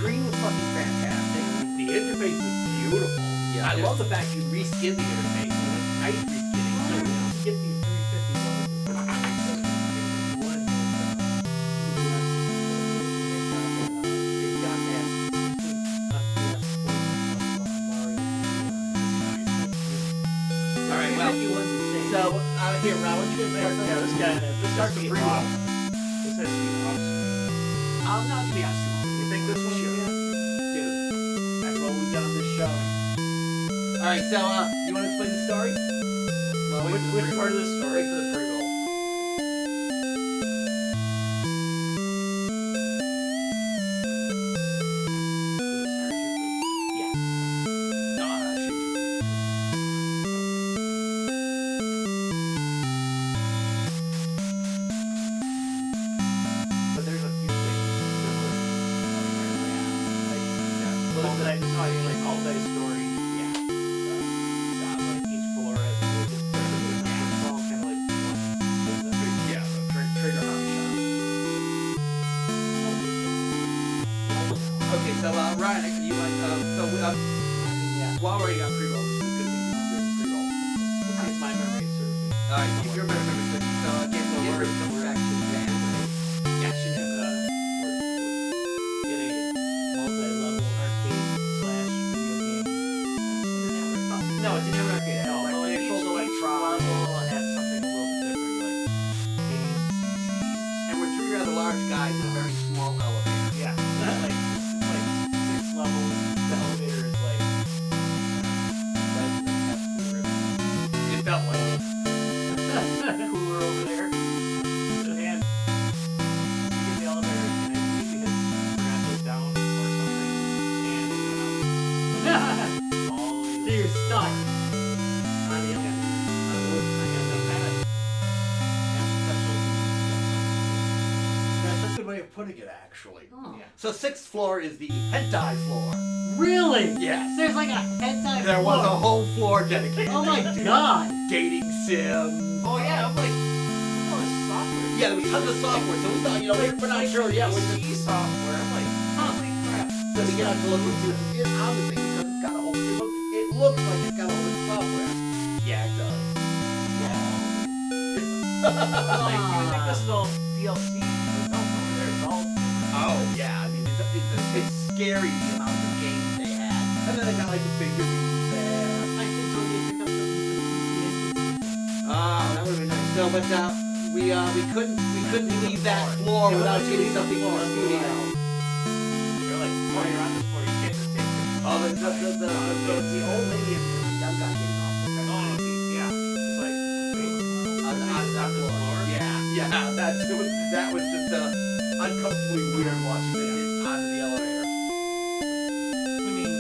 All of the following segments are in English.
screen was fucking fantastic. The interface was beautiful. Yeah, I love the fact you reskin the interface. Nice reskinning too. Get the 351. All right, well, so here, Ron, what you gonna start? Yeah, this guy. This Start has to the be pre-roll. off. This has to be off. I'll not give me a You think this one? Sure. Dude, that's what we've done on this show. All right, so you want to explain the story? Well, which part of the story? Wait for the pre-roll. Yeah. No, shoot. But there's a few things similar. Like all-day story. Yeah. Like each floor has a little bit different. It's all kind of like one business. Yeah, the trigger hobby shop. Okay, so Ryan, you like Yeah. while we're already on pre-roll, this is a good thing to do pre-roll. If my memory serves me. All right, if you remember, so again, So we're we're- coming back to the band. Yeah, she And, knows. we're in a multi-level arcade slash video game. No, it's an arcade. No, Like each full electronic. level had something a little bit different, like games. And we're three rather large guys in a very small elevator. Yeah, like 6 levels. The elevator is like It felt like it. cooler over there. And you get the elevator, and I believe we forgot to go down or something, and it went up. All the way to So you're stuck. on the other end. I got some kind of special stuff. That's a good way of putting it, actually. Oh. Yeah. So sixth floor is the hentai floor. Really? Yes. There's like a hentai There was a floor. whole floor dedicated Oh my to god. dating sim. Oh yeah, I'm like, oh, this software. Yeah, there was tons of software, so we thought, we're not sure. Yeah, we're just. PC software. I'm like, holy crap. So we get out to look into it. It's obviously because it's got a whole. It looks like it's got a whole bunch of software. Yeah, it does. I'm like, you would think this is all DLC, but no, over there it's all. Oh yeah, I mean it's scary the amount of games they had, and then they got like the figurines there. I think so. They pick up the Oh, that would have been nice. No, but we couldn't leave that floor without getting something for the studio. They're like, oh, you're on this floor, you can't just take it. Oh, the old lady and the young guy getting off. Oh, yeah. It's like, wait, On the floor. Yeah, that was just uncomfortably weird watching it onto the elevator. I mean,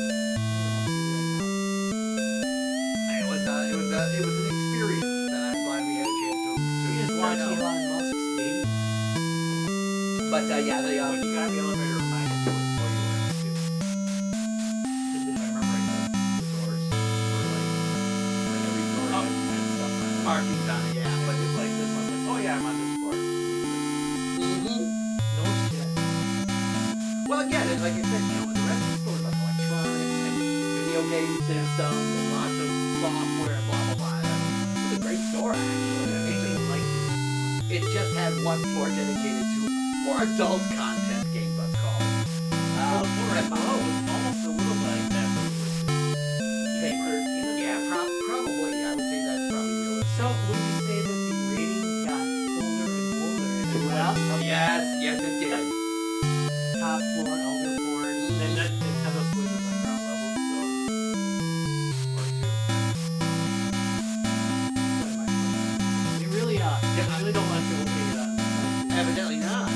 It was an experience that I'm glad we had a chance to We just watched check out. Elon Musk's baby. But yeah, they when you got the elevator, reminded me what floor you were at, too. If I remember right, the doors were like every door had stuff on it. markings on it. Yeah, But it's like this one, like, oh yeah, I'm on this floor. No shit. Well, again, like I said, the rest of the store is like electronics and video game systems and lots of software, blah blah blah. It was a great store actually. It just had one floor dedicated to more adult content, Game Bus called. Well, the floor at below was almost a little like that, but it was tapered. Yeah, probably. I would say that's probably realistic. So would you say that the ratings got older and older as it went up? Yes, it did. Top floor, elder porn. And then Nintendo Switch was on ground level, so. Or 2. You really, you really don't want to okay it on. Evidently not.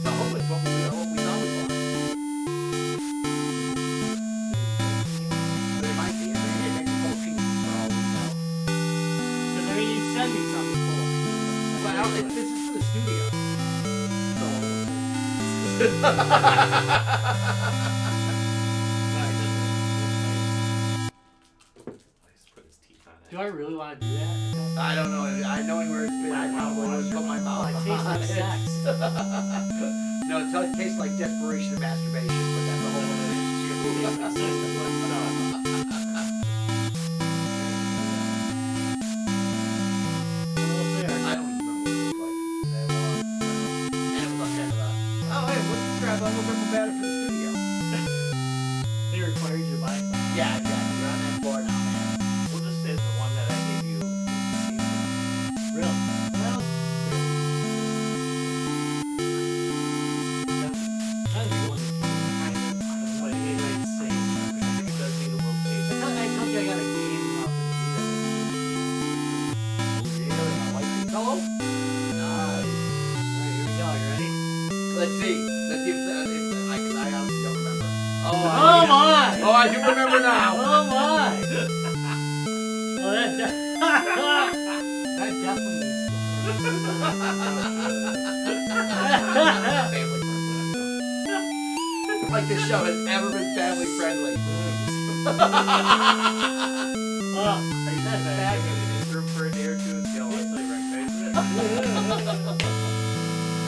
So hopefully it's what we thought it was. But it might be. It may be 14 for all we know. Because I mean, you send me something cool. Well, this is for the studio. Do I really want to do that? I don't know. I knowing where it's been, I probably would put my mouth It tastes on like it. sex. No, it tastes like desperation and masturbation, but that's a whole other issue. I don't even remember what it looked like. And it was on kind of a, oh, hey, what's the strap? I don't remember better for the studio. They required you to buy something. Yeah, exactly. You're on that board now, man. We'll just say the one that I gave you. Really? Well, I think it was kind of what it might say. I think it does need a little taste. I told you I got a game off of Really? I like it. Hello? Nice. Alright, here we go. You ready? Let's see. Let's see if I honestly don't remember. Oh my! Oh, I do remember now. Oh my! Well, that definitely needs Family friendly. Like this show has ever been family friendly. Well, are you that bad? In this room for a day or two, it's gonna like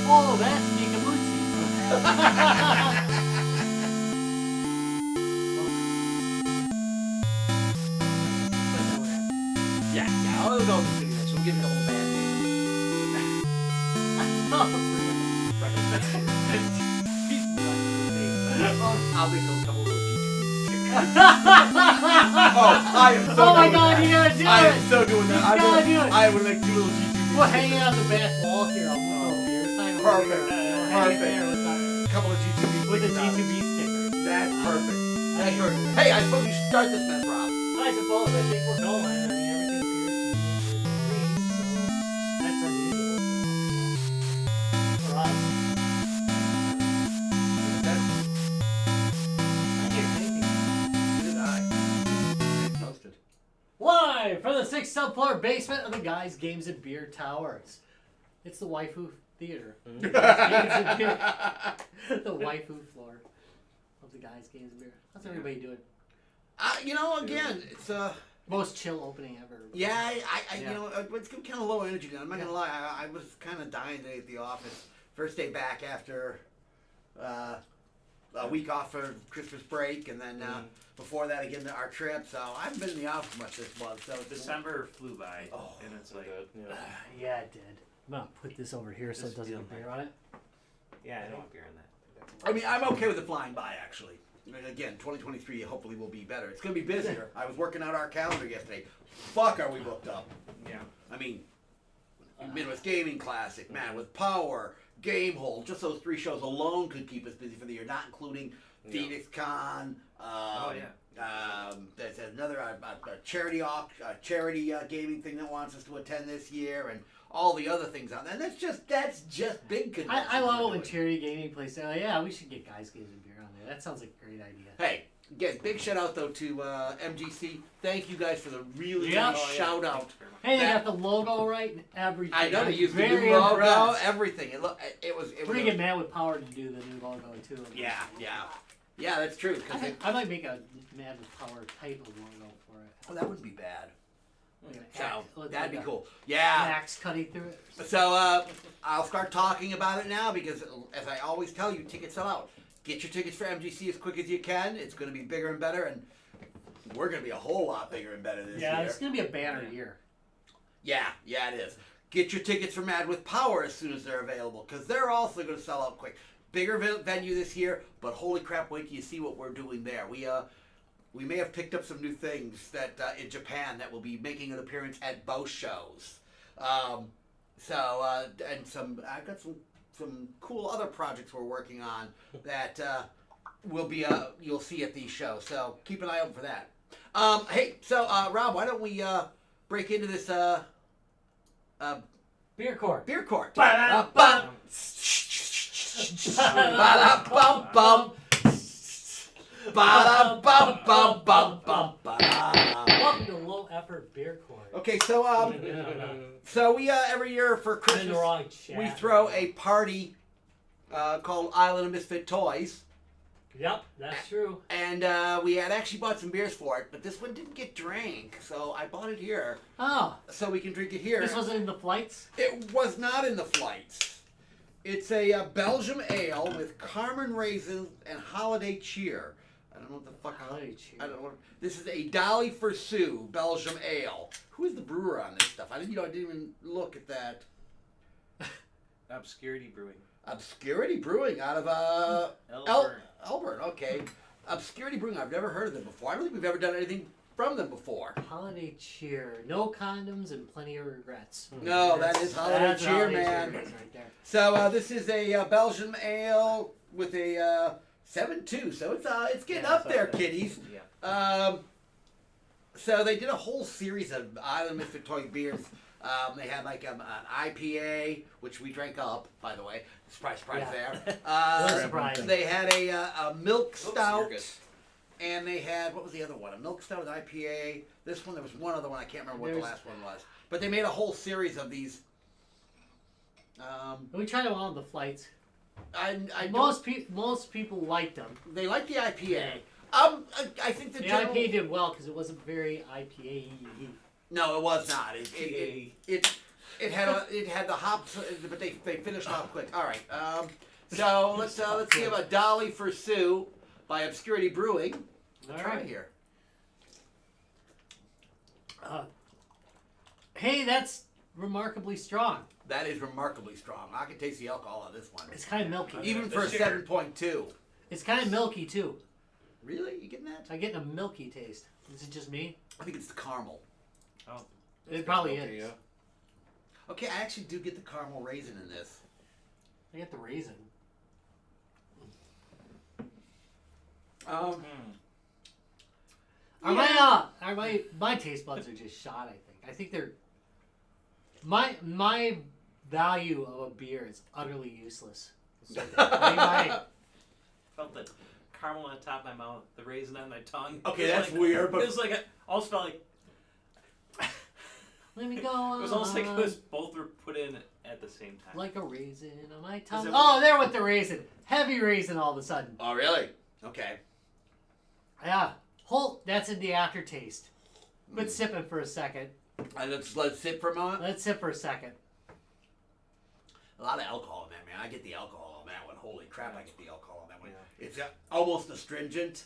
Oh, that's Nikamuchi. Yeah, I'll go with the studio next. We'll give it a little bad I'll make a couple little I am so Oh my doing god, that. you gotta do I it! am so doing that. You gotta do it! I would make 2 little G2. We'll hang it on the back wall here. I'll move over here. Sign over Perfect. here. Hang it there A couple of G2B with the stickers on it. G2B stickers. That's perfect. That's perfect. Hey, I suppose you should start this mess, Rob. I suppose. I think we're going. I mean, everything appears to be green, so that's unusual for us. I hear anything. Did I? Posted. Live from the 6th subfloor basement of the Guys Games and Beer Towers. It's the waifu theater. The Guys Games and Beer. The waifu floor of the Guys Games and Beer. How's everybody doing? You know, again, it's Most chill opening ever. yeah, I Yeah. you know, it's kind of low energy now. I'm not gonna lie. I was kind of dying today at the office. First day back after a week off for Christmas break, and then before that again our trip. So I haven't been in the office much this month. So it's been, December flew by, Oh, and it's like, Yeah, it did. I'm gonna put this over here so Just it doesn't feel get beer nice. on it. yeah, I don't want beer in that. I mean, I'm okay with it flying by actually. I mean, again, 2023 hopefully will be better. It's gonna be busier. I was working out our calendar yesterday. Fuck, are we booked up? Yeah. I mean, Midwest Gaming Classic, Man with Power, Game Hold. Just those 3 shows alone could keep us busy for the year, not including Phoenix Con. There's another charity gaming thing that wants us to attend this year, and all the other things on there. And that's just big conventions. I love it we're when doing. charity gaming plays say, oh, yeah, we should get Guys Games and Beer on there. That sounds like a great idea. Hey, again, big shout out though to MGC. Thank you guys for the really Yeah. nice shout out. Thanks very much. Hey, they That- got the logo right and everything. I know they I'm used the very new logo, impressed. everything. It was. We're gonna get Matt with Power to do the new logo too. Yeah, that's true. I, think, I might make a Mad with Power type of logo for it. Oh, that wouldn't be bad. We're gonna So act- look that'd like be a cool. Yeah. Max cutting through it. So I'll start talking about it now because, as I always tell you, tickets sell out. Get your tickets for MGC as quick as you can. It's going to be bigger and better, and we're going to be a whole lot bigger and better this Yeah, year. it's gonna be a banner year. Yeah, it is. Get your tickets for Mad with Power as soon as they're available, because they're also going to sell out quick. Bigger venue this year, but holy crap, wait till you see what we're doing there. We may have picked up some new things that in Japan that will be making an appearance at both shows. And I've got some cool other projects we're working on that will be you'll see at these shows. So keep an eye out for that. Hey, so Rob, why don't we break into this Beer court. beer court? Ba-da-bum. Ba-da-bum-bum. Ba-da-bum-bum-bum-bum. Ba-da. Welcome to Low Effort Beer Court. Okay, so so we every year for I'm in the Christmas wrong chat. we throw a party called Island of Misfit Toys, Yep, that's true. and we had actually bought some beers for it, but this one didn't get drank, so I bought it here Oh, so we can drink it here. this wasn't in the flights? It was not in the flights. It's a Belgium ale with Carmen raisins and holiday cheer. I don't know what the fuck. Holiday cheer. I don't know. This is a Dolly for Sue Belgium ale. Who is the brewer on this stuff? I didn't even look at that. Obscurity Brewing. Obscurity Brewing out of Elburn. Elburn. Okay. Obscurity Brewing. I've never heard of them before. I don't think we've ever done anything from them before. Holiday cheer. No condoms and plenty of regrets. No, that is holiday That's cheer, holiday man. cheer right there. So this is a Belgian ale with a 7.2. So it's getting Yeah, up it's there, up there. kiddies. Yeah. So they did a whole series of Island Misfit Toy beers. They had like an IPA, which we drank up, by the way. Surprise, surprise Yeah. there. No surprise. They had a milk stout. circus. And they had, what was the other one? A milk stout with IPA. This one, there was one other one. I can't remember what the last one was. But they made a whole series of these. We tried them all on the flights. Most Most people liked them. they like the IPA. I think the The general, IPA did well because it wasn't very IPA-y. No, it was not. It had the hops, but they finished off quick. All right. So let's give a Dolly for Sue by Obscurity Brewing. All Try right. it here. Hey, that's remarkably strong. That is remarkably strong. I can taste the alcohol on this one, It's kind of milky. even for a 7.2. It's kind of milky too. Really, you getting that? I'm getting a milky taste. Is it just me? I think it's the caramel. Oh, It probably Okay, is. yeah. Okay, I actually do get the caramel raisin in this. I get the raisin. My taste buds are just shot. I think they're my value of a beer is utterly useless. felt the caramel on the top of my mouth, the raisin on my tongue. Okay, It was that's weird, but- it was like I almost felt like Let me go on. it was almost like it was both were put in at the same time. like a raisin on my tongue. it- Oh, there with the raisin. Heavy raisin all of a sudden. Oh, really? Okay. Yeah. That's in the aftertaste. Quit sipping for a second. And let's let it sit for a moment. Let's sip for a second. A lot of alcohol in that, man. I get the alcohol on that one. Holy crap, I get the alcohol on that one. Yeah. It's almost astringent.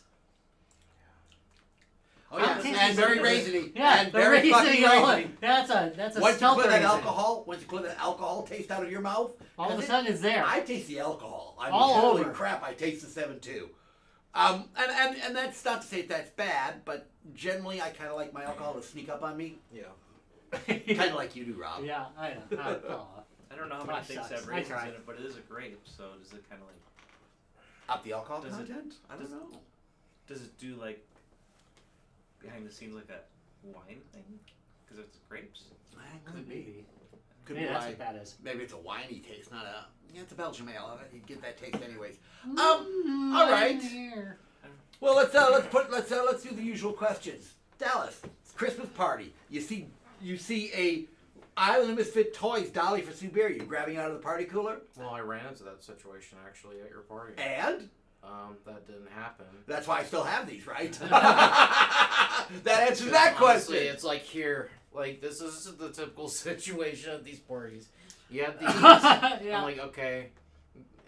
Oh I'm yeah, tasting and very something. raisiny. Yeah, and the very raisin. fucking raisiny. That's a Once you stealth put that raisin. alcohol, once you put that alcohol taste out of your mouth, All of a 'cause sudden it's there. I taste the alcohol. I mean, All holy over. crap, I taste the 7.2. And that's not to say that's bad, but generally I kind of like my alcohol to sneak up on me, Yeah. kind of like you do, Rob. Yeah, I know. Oh. I don't know how many Gosh, things sucks. have I raisins tried. in it, but it is a grape, so does it kind of like Up the alcohol Does it- content? I don't know. does it do like behind the scenes like a wine thing? Because it's grapes. Could be. Maybe. Could Maybe be that's why. what that is. Maybe it's a winey taste, not a. Yeah, it's a Belgian ale. You get that taste anyways. Mm, all right. here. Well, let's do the usual questions. Dallas, it's Christmas party. You see a Island of Misfit Toys Dolly for Sue Beer. You grabbing it out of the party cooler, Well, I ran into that situation actually at your party. and That didn't happen. that's why I still have these, right? That answers that Honestly, question. it's like here, like this is the typical situation at these parties. You have these. Yeah. I'm like, okay,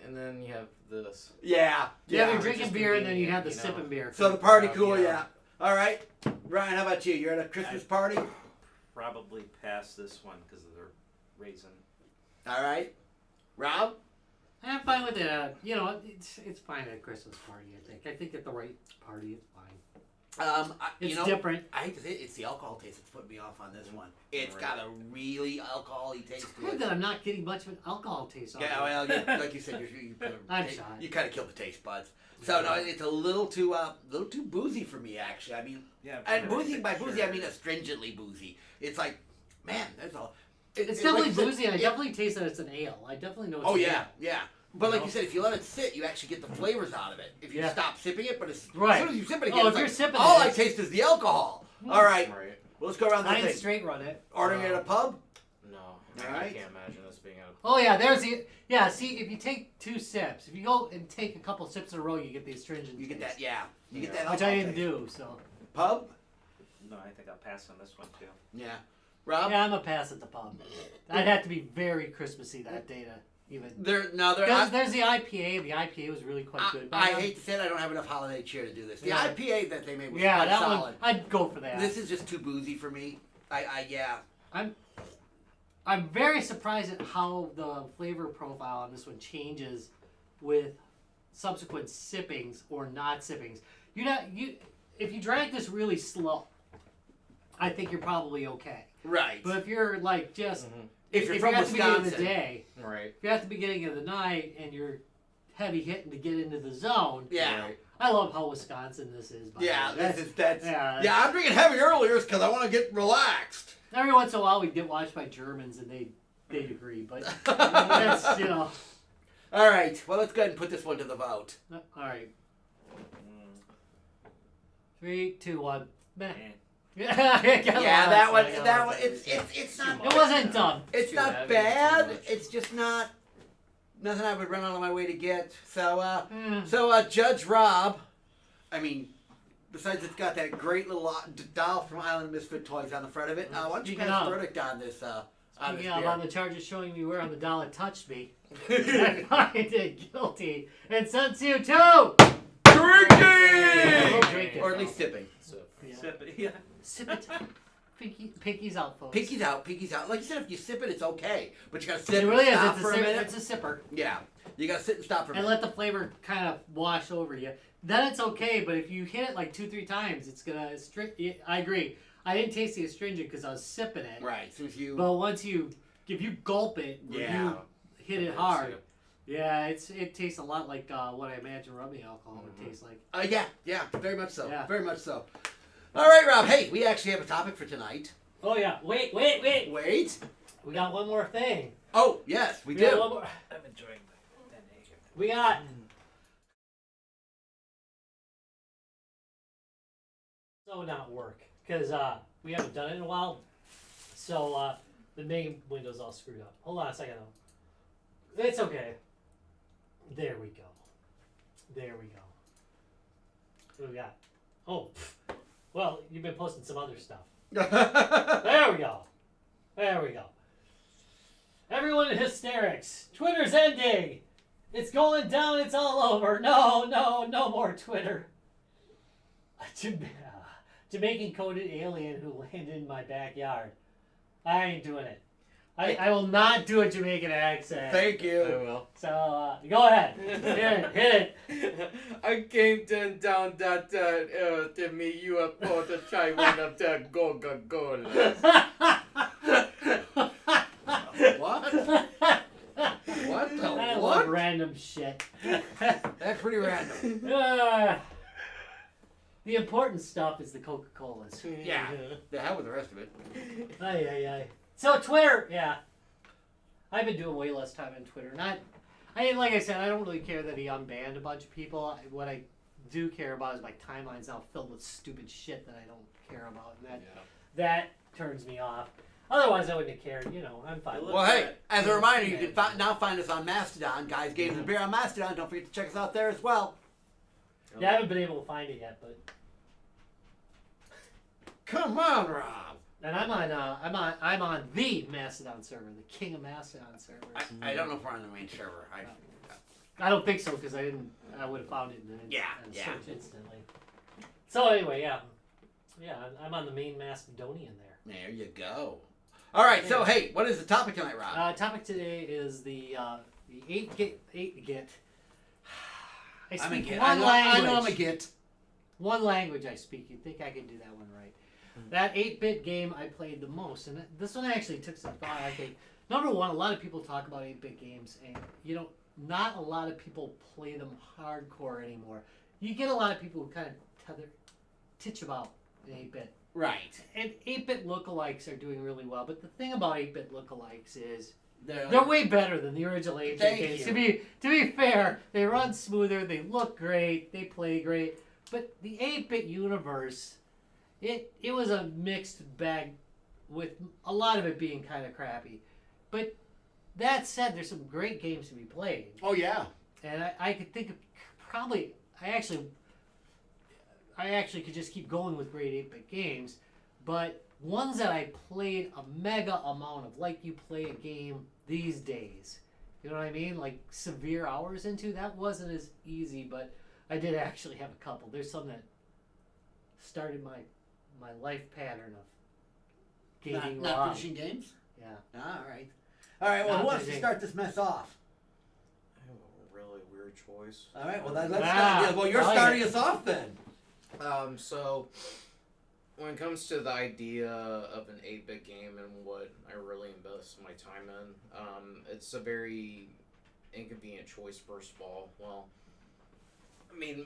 and then you have this. Yeah, Yeah, you're it's drinking just beer and then you convenient, have the you know. sipping beer. So the party Yeah. cooler, yeah. All right, Ryan, how about you? You're at a Christmas party. Probably past this one because of the raisin. All right, Rob. I'm fine with it. You know, it's fine at a Christmas party. I think at the right party, it's fine. It's different. I hate to say it, it's the alcohol taste that's putting me off on this one. It's Right. got a really alcohol-y taste to Good it. that I'm not getting much of an alcohol taste. Yeah, well, like you said, I'm shy. you kind of killed the taste buds. So no, it's a little too boozy for me actually. I mean, Yeah. and boozy by boozy I mean astringently boozy. It's like, man, that's all. It's definitely like you said, boozy, and I definitely taste that it's an ale. I definitely know it's Oh an yeah, ale. yeah. But like No. you said, if you let it sit, you actually get the flavors out of it. If you Yeah. stop sipping it, but as Right. soon as you sip it Oh, again, if it's you're like, sipping all it, I it's- taste is the alcohol. All right, Right. well, let's go around the I didn't thing. straight run it. Ordering at a pub. No. All I right. can't imagine this being a. Oh yeah, there's the yeah. See, if you take 2 sips, if you go and take a couple sips in a row, you get the astringent. You get taste, that, yeah. You get Yeah. that which alcohol I didn't taste. do. So Pub. No, I think I'll pass on this one too. Yeah. Rob. yeah, I'm a pass at the pub. I'd have to be very Christmassy that day to. even. There's There's the IPA. The IPA was really quite good. I hate to say it, I don't have enough holiday cheer to do this. The Yeah. IPA that they made was Yeah, quite that solid. one. I'd go for that. This is just too boozy for me. Yeah. I'm very surprised at how the flavor profile on this one changes with subsequent sippings or not sippings. If you drank this really slow, I think you're probably okay. Right. But if you're like just If you're from at the beginning of the Wisconsin. day, Right. if you're at the beginning of the night and you're heavy hitting to get into the zone, Yeah. Right. I love how Wisconsin this is. By Yeah, the way. that's yeah. I'm drinking heavy earlier because I want to get relaxed. Every once in a while we get watched by Germans and they'd agree, but that's All right, well, let's go ahead and put this one to the vote. All right. 3, 2, 1. Meh. Yeah, that one, it's not. It wasn't dumb. It's Too not heavy, bad. too much. It's just not nothing I would run out of my way to get. So, Mm. Judge Rob, I mean, besides it's got that great little doll from Island of Misfit Toys on the front of it. Why don't you Speaking pass of- verdict on this? On this Speaking of beer? on the charges showing me where on the dollar touched me, I find it guilty and sentence you to Drinking! Drink it. Or at least sipping. Yeah. Sip it. Yeah. Sip it. Pinky's out, folks. Pinky's out, pinky's out. Like you said, if you sip it, it's okay. But you gotta sip It and really is. stop It's for a minute. It's a sipper. Yeah. You gotta sit and stop for a And minute. let the flavor kind of wash over you. Then it's okay, but if you hit it like 2-3 times, it's gonna I agree. I didn't taste the astringent because I was sipping it. Right. So if you. But if you gulp it, or Yeah. you hit it hard, yeah, it tastes a lot like what I imagine rubbing alcohol would taste like. Yeah, very much so. Yeah. Very much so. All right, Rob. Hey, we actually have a topic for tonight. Oh yeah, wait. Wait. We got one more thing. Oh, yes, we got do. one more. I'm enjoying that naked. We got. So not work because we haven't done it in a while. So the main window's all screwed up. Hold on a second though. It's okay. There we go. What do we got? Oh, well, you've been posting some other stuff. There we go. Everyone in hysterics. Twitter's ending. It's going down. It's all over. No more Twitter. Jamaican coded alien who landed in my backyard. I ain't doing it. I will not do a Jamaican accent. Thank I you. will. So go ahead. Hit it. I came down that to me UFO to try one of the Coca-Cola. What? What the I love what? random shit. That's pretty random. The important stuff is the Coca-Colas. Yeah. The hell with the rest of it. Ay. So Twitter, yeah. I've been doing way less time on Twitter. Like I said, I don't really care that he unbanned a bunch of people. What I do care about is my timeline's now filled with stupid shit that I don't care about, and that turns me off. Otherwise, I wouldn't have cared. I'm fine. Well, hey, as a reminder, you can now find us on Mastodon. Guys, Games and Beer on Mastodon. Don't forget to check us out there as well. Yeah, I haven't been able to find it yet, but Come on, Rob. and I'm on the Mastodon server, the king of Mastodon servers. I don't know if we're on the main server. I don't think so because I would have found it in the Yeah. search instantly. So anyway, yeah, I'm on the main Macedonian there. There you go. All right, so hey, what is the topic tonight, Rob? Topic today is the 8-git. I I'm a speak git. one language. I know I'm a git. One language I speak. You'd think I could do that one right. That 8-bit game I played the most, and this one actually took some thought. I think number one, a lot of people talk about 8-bit games, and not a lot of people play them hardcore anymore. You get a lot of people who kind of titch about an 8-bit. Right. And 8-bit lookalikes are doing really well, but the thing about 8-bit lookalikes is They're way better than the original 8-bit Thank games. you. To be fair, they run smoother, they look great, they play great. But the 8-bit universe, it was a mixed bag with a lot of it being kind of crappy. But that said, there's some great games to be played. Oh yeah. And I could think of probably I actually could just keep going with great 8-bit games, but ones that I played a mega amount of, like you play a game these days, You know what I mean? Like severe hours into that wasn't as easy, but I did actually have a couple. There's some that started my life pattern of gaming Not wrong. finishing games? Yeah. All right. All right, well, Not who wants to finishing. start this mess off? I have a really weird choice. All right, well, let's Wow. start. Yeah, well, you're I like starting it. us off then. So when it comes to the idea of an 8-bit game and what I really invest my time in, it's a very inconvenient choice, first of all. Well, I mean,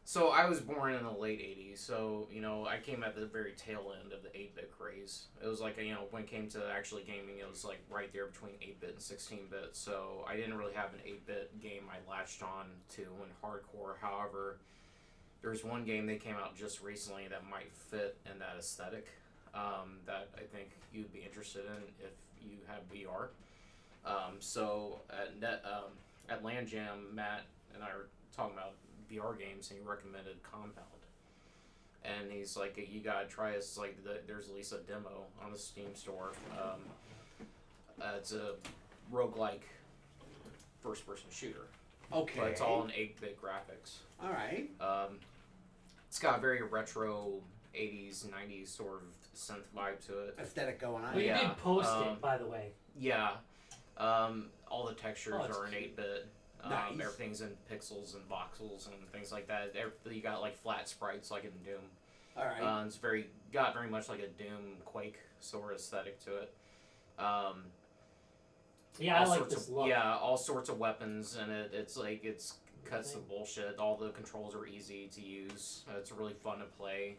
so I was born in the late 80s, so, you know, I came at the very tail end of the 8-bit craze. It was like, you know, when it came to actually gaming, it was like right there between 8-bit and 16-bit, so I didn't really have an 8-bit game I latched on to in hardcore. However, there's one game that came out just recently that might fit in that aesthetic, that I think you'd be interested in if you have VR. So at Land Jam, Matt and I were talking about VR games, and he recommended Compound. And he's like, you gotta try this. Like, there's at least a demo on the Steam store. It's a roguelike first-person shooter. Okay. But it's all in 8-bit graphics. All right. It's got a very retro 80s, 90s sort of synth vibe to it. Aesthetic going on. Well, you Yeah, did post it, by the way. Yeah. All the textures Oh, it's are in 8-bit. Nice. Everything's in pixels and voxels and things like that. You got like flat sprites like in Doom. All right. It's got very much like a Doom Quake sort of aesthetic to it. Yeah, I all like sorts this of, look. Yeah, all sorts of weapons, and it's cuts the bullshit. All the controls are easy to use. It's really fun to play.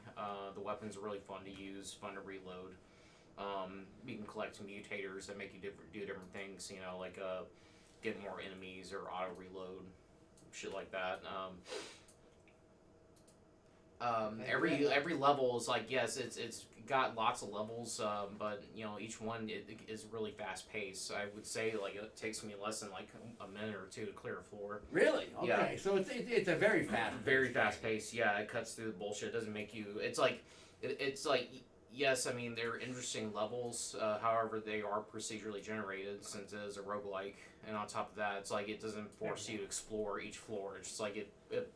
The weapons are really fun to use, fun to reload. You can collect some mutators that make you do different things. You know, like get more enemies or auto reload, shit like that. Every level is like, yes, it's got lots of levels, but you know, each one is really fast paced. I would say like it takes me less than like a minute or two to clear a floor. Really? Okay. Yeah. So it's a very fast. Very fast paced. Yeah, it cuts through the bullshit. It doesn't make you. It's like yes, I mean they're interesting levels. However, they are procedurally generated since it is a roguelike, and on top of that, it's like it doesn't force you to explore each floor. It's just like it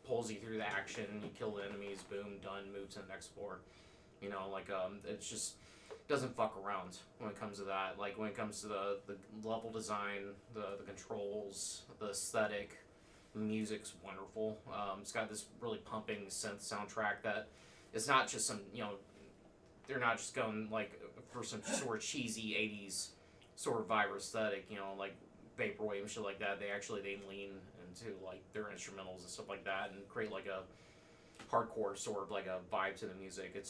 pulls you through the action. You kill the enemies, boom, done. Move to the next floor. You know, like it's just doesn't fuck around when it comes to that. Like when it comes to the level design, the controls, the aesthetic, the music's wonderful. It's got this really pumping synth soundtrack that it's not just some, you know, they're not just going like for some sort of cheesy 80s sort of vibe or aesthetic, you know, like vaporwave and shit like that. They lean into like their instrumentals and stuff like that and create like a hardcore sort of like a vibe to the music.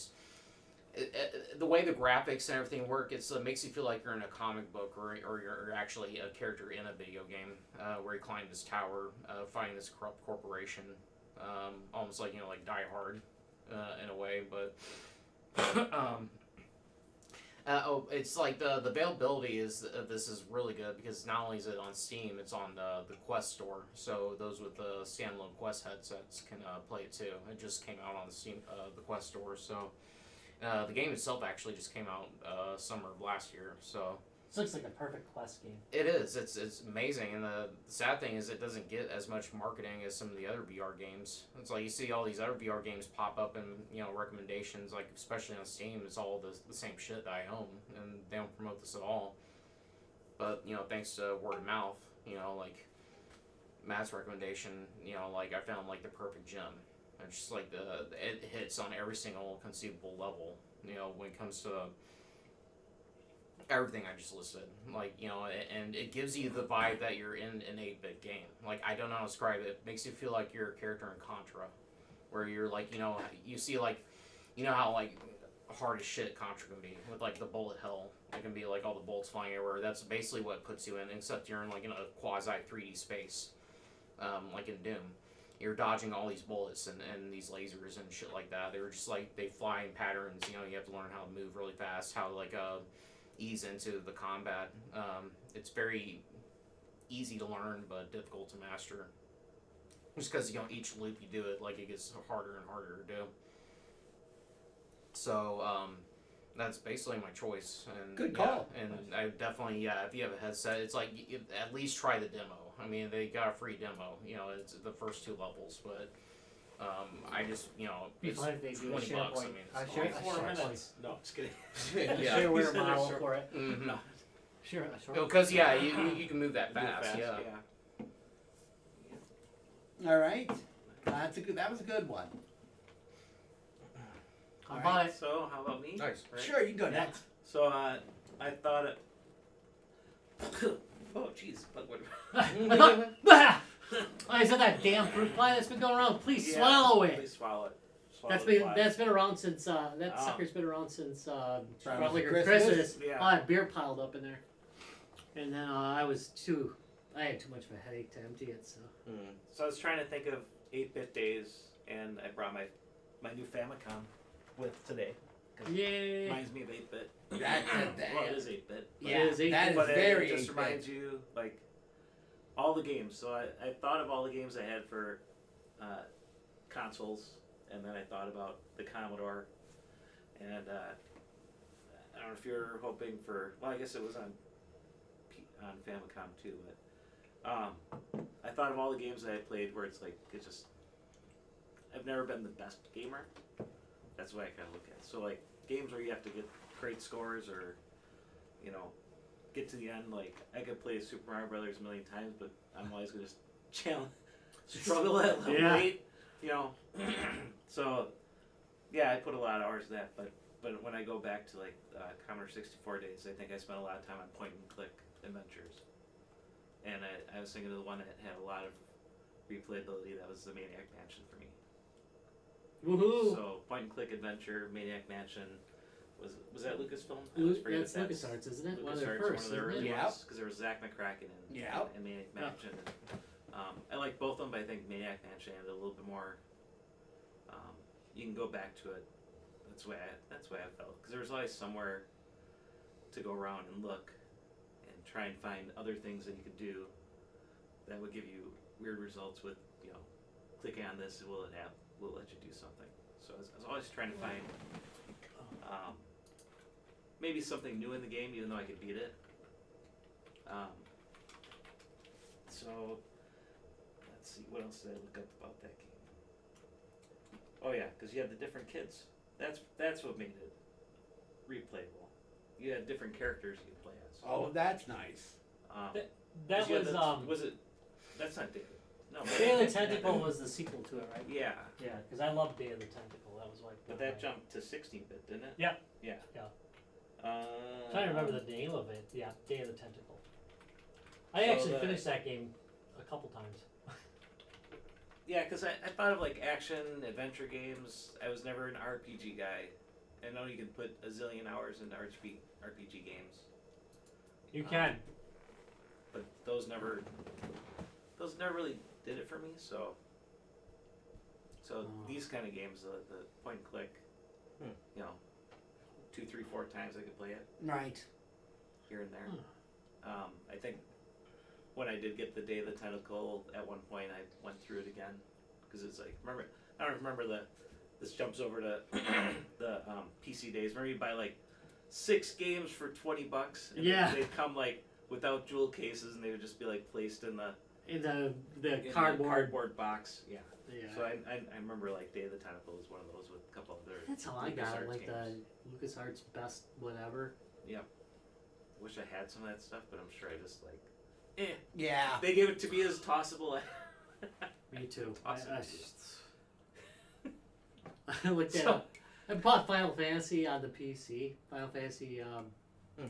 The way the graphics and everything work, it makes you feel like you're in a comic book or you're actually a character in a video game where you climb this tower, fighting this corrupt corporation, almost like, you know, like Die Hard in a way, but it's like the availability this is really good because not only is it on Steam, it's on the Quest store, so those with the standalone Quest headsets can play it too. It just came out on the Steam the Quest store, so the game itself actually just came out summer of last year, so This looks like a perfect Quest game. it is. It's amazing, and the sad thing is it doesn't get as much marketing as some of the other VR games. It's like you see all these other VR games pop up in, you know, recommendations, like especially on Steam. It's all the same shit that I own, and they don't promote this at all. But you know, thanks to word of mouth, you know, like Matt's recommendation, you know, like I found like the perfect gem. It's just like it hits on every single conceivable level. You know, when it comes to everything I just listed, like, you know, and it gives you the vibe that you're in an 8-bit game. Like, I don't know how to describe it. It makes you feel like you're a character in Contra, where you're like, you know, you see like, you know how like hard as shit Contra can be with like the bullet hell. It can be like all the bullets flying everywhere. That's basically what it puts you in, except you're in like in a quasi 3D space, like in Doom. You're dodging all these bullets and these lasers and shit like that. They're just like, they fly in patterns. You know, you have to learn how to move really fast, how to like ease into the combat. It's very easy to learn but difficult to master, just because, you know, each loop you do it, like, it gets harder and harder to do. So That's basically my choice. And Good call. Yeah, and I definitely, if you have a headset, it's like at least try the demo. I mean, they got a free demo. It's the first 2 levels, but I just it's Fine if they do a $20. I SharePoint. mean, I it's share- fine. I 4 share- minutes. No, just kidding. Yeah. Shareware He said model there's for it. Mhm. No. Sure. Because you can move that Move fast. Yeah. All right. That was a good one. How All about right. it? So, how about me? Nice. Right? Sure, you can go Yeah. next. So, I thought it. Oh, jeez. I said that damn fruit fly that's been going around. Please Yeah, swallow it. Please swallow it. That's been around since that Oh. sucker's been around since Around probably Christmas? Christmas. Yeah. I had beer piled up in there, and then I had too much of a headache to empty it. So So I was trying to think of 8-bit days, and I brought my new Famicom with today. 'Cause it yay! reminds me of 8-bit. That's Well, it is 8-bit. Yeah, It is that is But very it just 8-bit. reminds you, like, all the games. So I thought of all the games I had for consoles, and then I thought about the Commodore, and I don't know if you're hoping for. Well, I guess it was on Famicom too, but I thought of all the games that I played where it's like it's just. I've never been the best gamer. That's the way I kind of look at it. So like games where you have to get great scores or, get to the end. Like I could play Super Mario Brothers a million times, but I'm always gonna struggle at level Yeah. 8. So yeah, I put a lot of hours in that. But when I go back to like Commodore 64 days, I think I spent a lot of time on point and click adventures. And I was thinking of the one that had a lot of replayability. That was the Maniac Mansion for me. Woohoo! So point and click adventure, Maniac Mansion. Was that Lucasfilm? I always forget That's if LucasArts, isn't it? One of LucasArts, their first, one of their isn't early it? Yeah. ones, because there was Zach McCracken and Maniac Mansion. And, I like both of them, but I think Maniac Mansion had a little bit more. You can go back to it. That's the way I felt, because there was always somewhere to go around and look, and try and find other things that you could do that would give you weird results with clicking on this, will let you do something. So I was always trying to find maybe something new in the game, even though I could beat it. So let's see, what else did I look up about that game? Oh yeah, because you had the different kids. That's what made it replayable. You had different characters you could play as. Oh, that's nice. That 'cause you had was was it? That's not David. No. Day of the Tentacle was the sequel to it, right? Yeah, Yeah, because I love Day of the Tentacle. That was like. but that jumped to 16-bit, didn't it? Yeah. Yeah. Yeah. I'm trying to remember the name of it. Yeah, Day of the Tentacle. I So actually the- finished that game a couple times. Yeah, because I thought of like action adventure games. I was never an RPG guy. I know you can put a zillion hours into RPG games, You can. but those never really did it for me. So Oh. these kind of games, the point and click, 2, 3, 4 times I could play it Right. here and there. I think when I did get the Day of the Tentacle, at one point I went through it again because it's like I don't remember this jumps over to the PC days. Remember you buy like 6 games for $20, and Yeah. they'd come like without jewel cases, and they would just be like placed in the In the in the cardboard. box. Yeah. Yeah. So I remember like Day of the Tentacle was one of those with a couple other. That's how I got it. LucasArts Like games. the LucasArts best whatever. Wish I had some of that stuff, but I'm sure I just like. Yeah. They gave it to me as tossable. Me too. Awesome. I looked at. I bought Final Fantasy on the PC. Final Fantasy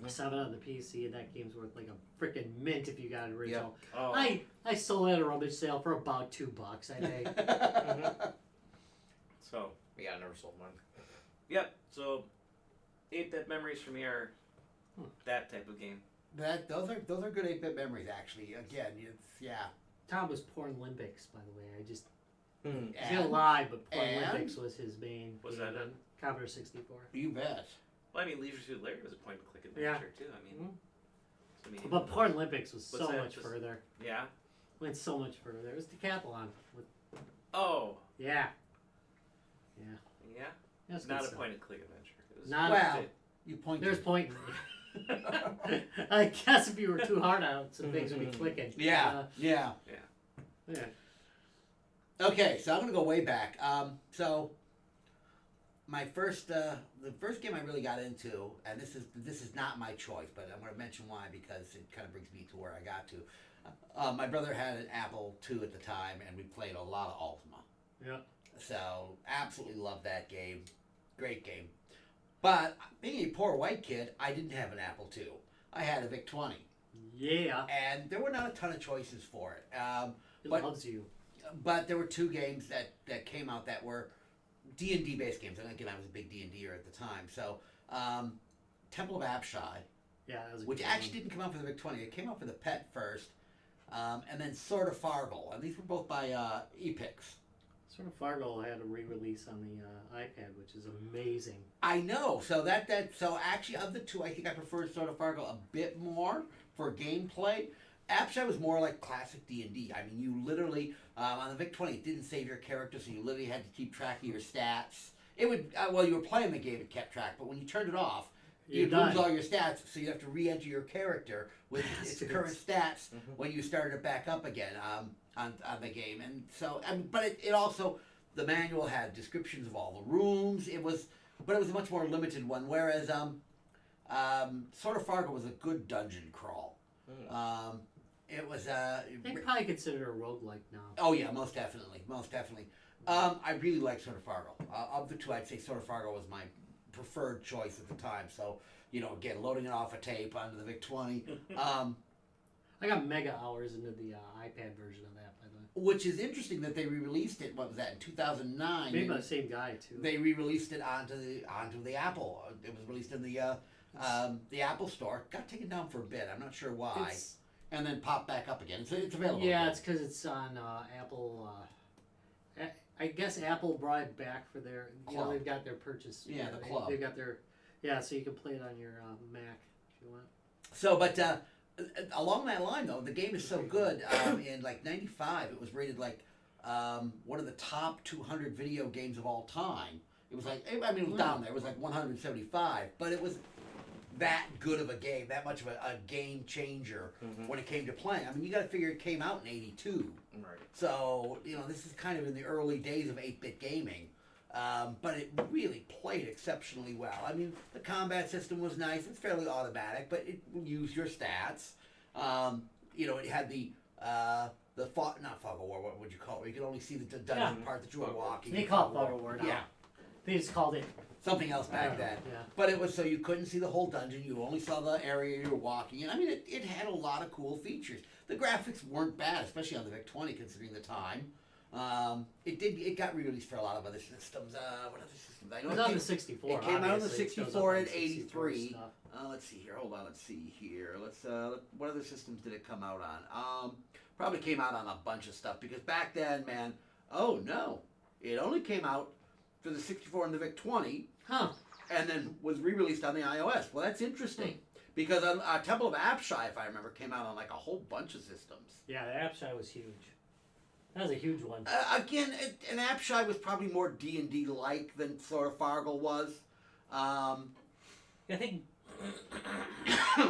7 on the PC, and that game's worth like a freaking mint if you got it original. Oh. I sold it at a rummage sale for about $2, I think. So. Yeah, I never sold mine. Yep. So, 8-bit memories for me are that type of game. Those are good 8-bit memories actually. Again, it's Tom was Porn Olympics, by the way. I just Mm. he's still alive, but Porn and- Olympics was his main. Was game that on Commodore 64? You bet. Well, I mean, Leisure Suit Larry was a point-and-click Yeah. adventure too. I mean, But Porn Olympics was What's so that? much Just- further. Yeah. Went so much further. It was decathlon. With, Oh. yeah. Yeah. That's Not good a stuff. point-and-click adventure. It was Not Well, You point. There's pointing. I guess if you were too hard on it, some things would be clicking. Yeah. Yeah. Yeah. Okay, so I'm gonna go way back. So my first, the first game I really got into, and this is not my choice, but I'm gonna mention why because it kind of brings me to where I got to. My brother had an Apple II at the time, and we played a lot of Ultima. Yeah. So absolutely loved that game, great game. But being a poor white kid, I didn't have an Apple II. I had a VIC-20, Yeah. and there were not a ton of choices for it. It But- loves you. But there were two games that came out that were D&D based games. And again, I was a big D&Der at the time. So, Temple of Apshai, Yeah, that was a which good actually one. didn't come out for the VIC-20. It came out for the PET first. And then Sword of Fargle. And these were both by Epix. Sort of Fargo had a re-release on the iPad, which is amazing. I know. So so actually of the two, I think I prefer Sword of Fargle a bit more for gameplay. Apshai was more like classic D&D. I mean, you literally, on the VIC-20, it didn't save your character, so you literally had to keep track of your stats. It would, while you were playing the game, it kept track, but when you turned it off, you'd lose all your stats, so you'd have to re-enter your character with its current stats when you started it back up again on the game. And so, but it also, the manual had descriptions of all the rooms. But it was a much more limited one, whereas Sword of Fargo was a good dungeon crawl. It was They probably consider it a roguelike now. oh yeah, most definitely. I really like Sword of Fargo. Of the two, I'd say Sword of Fargo was my preferred choice at the time. So, again, loading it off a tape onto the VIC-20, I got mega hours into the iPad version of that, by the way. which is interesting that they re-released it. What was that in 2009? Made by the same guy too. They re-released it onto the Apple. It was released in the Apple Store. Got taken down for a bit. I'm not sure why. It's- And then popped back up again. So it's available. Yeah, again. it's because it's on Apple. I guess Apple brought it back for their. Club. They've got their purchase. Yeah, the club. They've got their. Yeah, so you can play it on your Mac if you want. So, but along that line, though, the game is so good. In like '95, it was rated like one of the top 200 video games of all time. It was like, I mean, it was down there. It was like 175, but it was that good of a game, that much of a game changer when it came to playing. I mean, you got to figure it came out in '82. Right. So, this is kind of in the early days of 8-bit gaming. But it really played exceptionally well. I mean, the combat system was nice. It's fairly automatic, but it used your stats. It had not fog of war, what would you call it? Where you could only see the dungeon part that you were walking. They call it Fog of War now. Yeah. They just called it. Something else back then. Yeah. But it was so you couldn't see the whole dungeon. You only saw the area you were walking in. I mean, it had a lot of cool features. The graphics weren't bad, especially on the VIC-20, considering the time. It got re-released for a lot of other systems. What other systems? I know It was on the 64. It came out on the obviously. It shows up 64 on in 64 '83. stuff. Let's see here. Hold on. Let's see here. What other systems did it come out on? Probably came out on a bunch of stuff because back then, man. Oh no, it only came out for the 64 and the VIC-20. Huh. And then was re-released on the iOS. Well, that's interesting because Temple of Apshai, if I remember, came out on like a whole bunch of systems. Yeah, the Apshai was huge. That was a huge one. Again, an Apshai was probably more D&D like than Sword of Fargle was. I think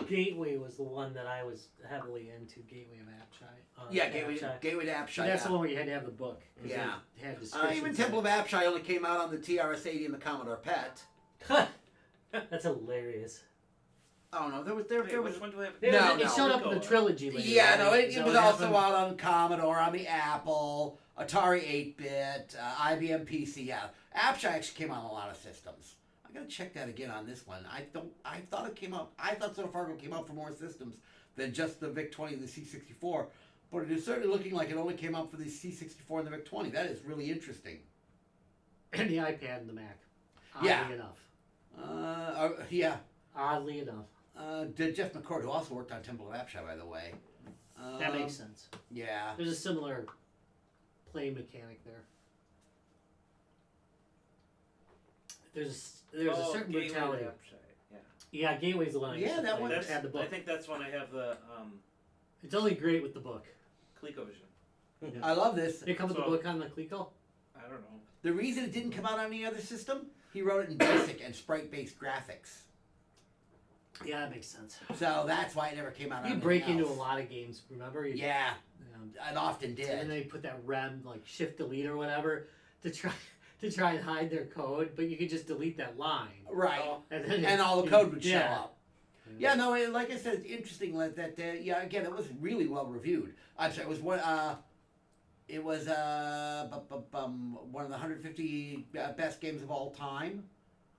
Gateway was the one that I was heavily into. Gateway of Apshai. Yeah, Gateway to Apshai. That's the one where you had to have the book. 'Cause Yeah. it had descriptions Even in Temple it. of Apshai only came out on the TRS-80 and the Commodore PET. That's hilarious. Oh no, there was which one do I have? It showed up in the trilogy later. Yeah, no, right? it Is that was what also happened? out on Commodore, on the Apple, Atari 8-bit, IBM PC. Yeah, Apshai actually came out on a lot of systems. I gotta check that again on this one. I thought it came out. I thought Sword of Fargo came out for more systems than just the VIC-20 and the C64. But it is certainly looking like it only came out for the C64 and the VIC-20. That is really interesting. And the iPad and the Mac. Oddly Yeah. enough. Yeah. Oddly enough. Did Jeff McCord, who also worked on Temple of Apshai, by the way. That makes sense. Yeah. There's a similar play mechanic there. There's a certain Gateway brutality. website. Yeah. Yeah, Gateway's the one I Yeah, used to that play. one- That's, Had the book. I think that's when I have the It's only great with the book. ColecoVision. I love this. It comes with So- the book on the Coleco. I don't know. The reason it didn't come out on any other system, he wrote it in BASIC and sprite-based graphics. Yeah, that makes sense. So that's why it never came out. You on break anything into a else. lot of games, remember? Yeah, Um, it often and then did. they put that rem, like shift delete or whatever, to try and hide their code, but you could just delete that line. Right. And then And all the code would show yeah. up. Yeah, no, like I said, it's interesting that yeah, again, it was really well reviewed. I'm sorry, it was one. It was one of the 150 best games of all time.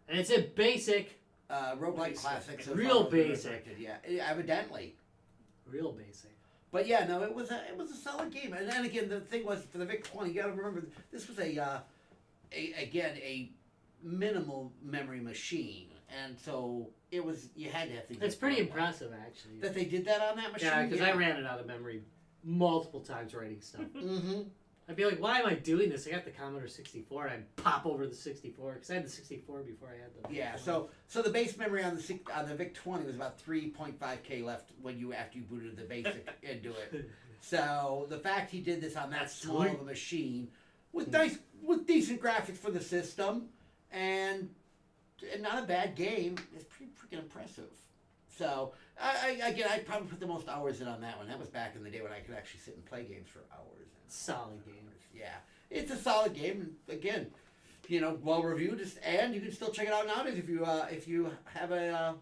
And it's in basic. Roguelike Basic. classics. Real basic. Yeah, evidently. Real basic. But yeah, no, it was a solid game. And then again, the thing was for the VIC-20, you got to remember this was a minimal memory machine, and so it was you had to have things. It's pretty impressive, actually. that they did that on that machine. Yeah, because I ran it out of memory multiple times writing stuff. Mm-hmm. I'd be like, why am I doing this? I got the Commodore 64, and I'd pop over the 64, because I had the 64 before I had the... Yeah, so the base memory on the VIC-20 was about 3.5K left after you booted the basic into it. So the fact he did this on that That's small of a machine with decent graphics for the system and not a bad game is pretty freaking impressive. So I'd probably put the most hours in on that one. That was back in the day when I could actually sit and play games for hours. Solid game. Yeah, it's a solid game. Again, well reviewed, and you can still check it out nowadays if you have an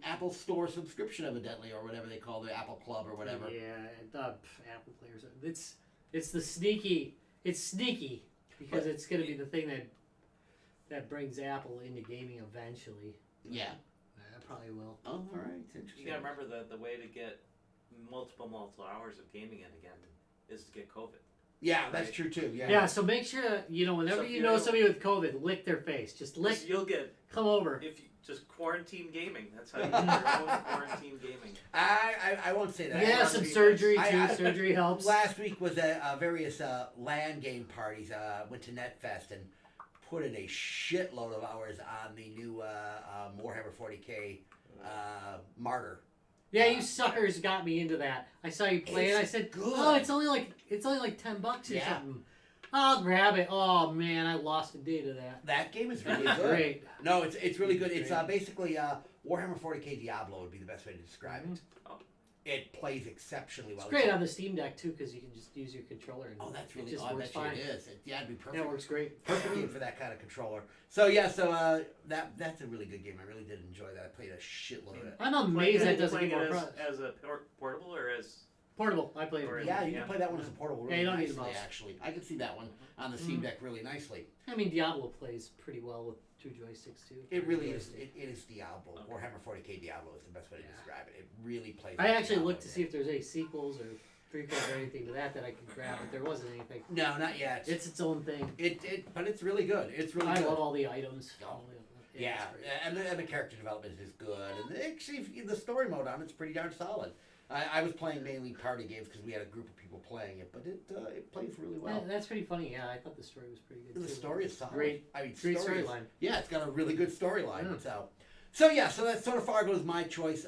Apple Store subscription, evidently, or whatever they call the Apple Club or whatever. Yeah, Apple players. It's the sneaky. It's sneaky because it's going to be the thing that brings Apple into gaming eventually. Yeah. Probably will. Oh, all right. It's interesting. You gotta remember the way to get multiple hours of gaming in again is to get COVID. Yeah, that's true too. Yeah. Yeah, so make sure whenever So if you you know know- somebody with COVID, lick their face. Just lick. You'll get Come over. if you just quarantine gaming. That's how you do your own quarantine gaming. I won't say that. Yeah, some surgery too. I- Surgery helps. Last week was various LAN game parties. Went to NetFest and put in a shitload of hours on the new Warhammer 40K Martyr. Yeah, you suckers got me into that. I saw you play it. I said, good. "Oh, it's only like $10 or Yeah. something." I'll grab it. Oh man, I lost a day to that. That game is really That's good. great. No, it's really good. It's Great. basically Warhammer 40K Diablo would be the best way to describe Mhm. it. Oh. It plays exceptionally well. It's great on the Steam Deck too because you can just use your controller. And Oh, that's it really just odd. works That fine. it is. It'd be perfect. Yeah, it works great. Perfect game for that kind of controller. So yeah, that's a really good game. I really did enjoy that. I played a shitload of it. I'm amazed that doesn't playing get more it price. as a portable or as Portable. I played Or it. is Yeah, it- you yeah. can play that one as a portable Yeah, really you don't need a nicely, mouse. actually. I can see that one on the Steam Deck really nicely. I mean, Diablo plays pretty well with 2 joysticks too. It really is. It is Diablo. Warhammer 40K Diablo is the best way to Yeah. describe it. It really plays. I like actually Diablo looked to did. see if there's any sequels or prequels or anything to that I could grab, but there wasn't anything. No, not yet. It's its own thing. But it's really good. It's really I good. love all the items. Oh. Yeah, Yeah, it's great. and the character development is good, and actually the story mode on it's pretty darn solid. I was playing mainly party games because we had a group of people playing it, but it plays really well. Yeah, that's pretty funny. Yeah, I thought the story was pretty good. The too. story is solid. Great. I mean, Great story is- storyline. Yeah, it's got a really good storyline. Yeah. So that sort of Fargo is my choice.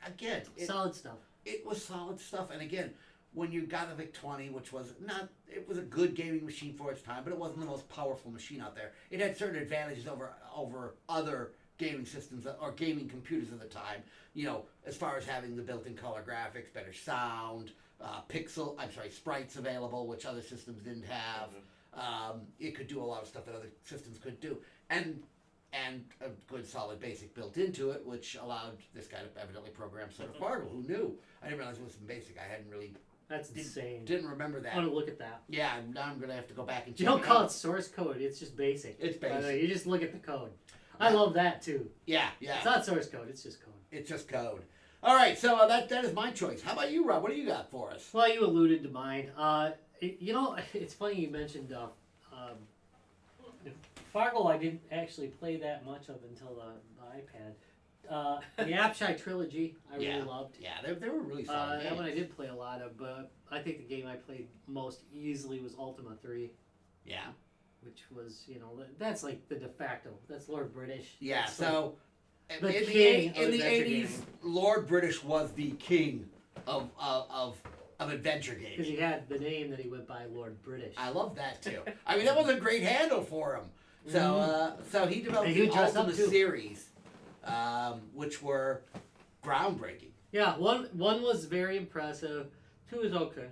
Again, Solid stuff. it was solid stuff, and again, when you got a VIC-20, which was it was a good gaming machine for its time, but it wasn't the most powerful machine out there. It had certain advantages over other gaming systems or gaming computers of the time. As far as having the built-in color graphics, better sound, sprites available, which other systems didn't have. It could do a lot of stuff that other systems couldn't do, and a good solid basic built into it, which allowed this guy to evidently program sort of Fargo. Who knew? I didn't realize it was some basic. I hadn't really That's insane. didn't remember that. I want to look at that. Yeah, now I'm gonna have to go back and check. You don't it call out. it source code. It's just basic. It's By the way, basic. you just look at the code. I love that too. Yeah, It's not source code. It's just code. It's just code. All right, so that is my choice. How about you, Rob? What do you got for us? Well, you alluded to mine. It's funny you mentioned Fargo. I didn't actually play that much of until the iPad. The Apshai trilogy, I really loved. Yeah, they were really solid. That one I games. did play a lot of, but I think the game I played most easily was Ultima 3, Yeah, which was, that's like the de facto. That's Lord British. yeah. That's So the in king the of in the adventure 80s, gaming. Lord British was the king of adventure Because gaming. he had the name that he went by, Lord British. I love that too. I mean, that was a great handle for him. So so he developed And he the would dress up, Ultima too. series. which were groundbreaking. Yeah, one was very impressive. 2 is okay.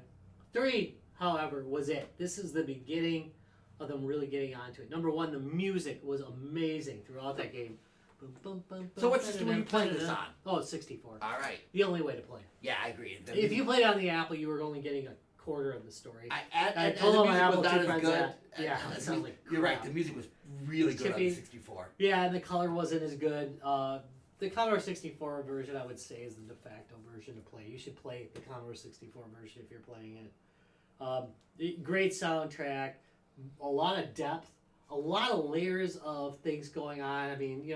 3, however, was it. This is the beginning of them really getting onto it. Number 1, the music was amazing throughout that game. Boom, boom, boom, So what boom, system were you playing this on? Oh, it's 64. All right. The only way to play. Yeah, I agree. If you played on the Apple, you were only getting a quarter of the story. I told the them music Apple was not II as friends good. that. Yeah, that sounds like You're right. crap. The music was really good on Chippy. the 64. Yeah, and the color wasn't as good. The Commodore 64 version, I would say, is the de facto version to play. You should play the Commodore 64 version if you're playing it. Great soundtrack, a lot of depth, a lot of layers of things going on. I mean,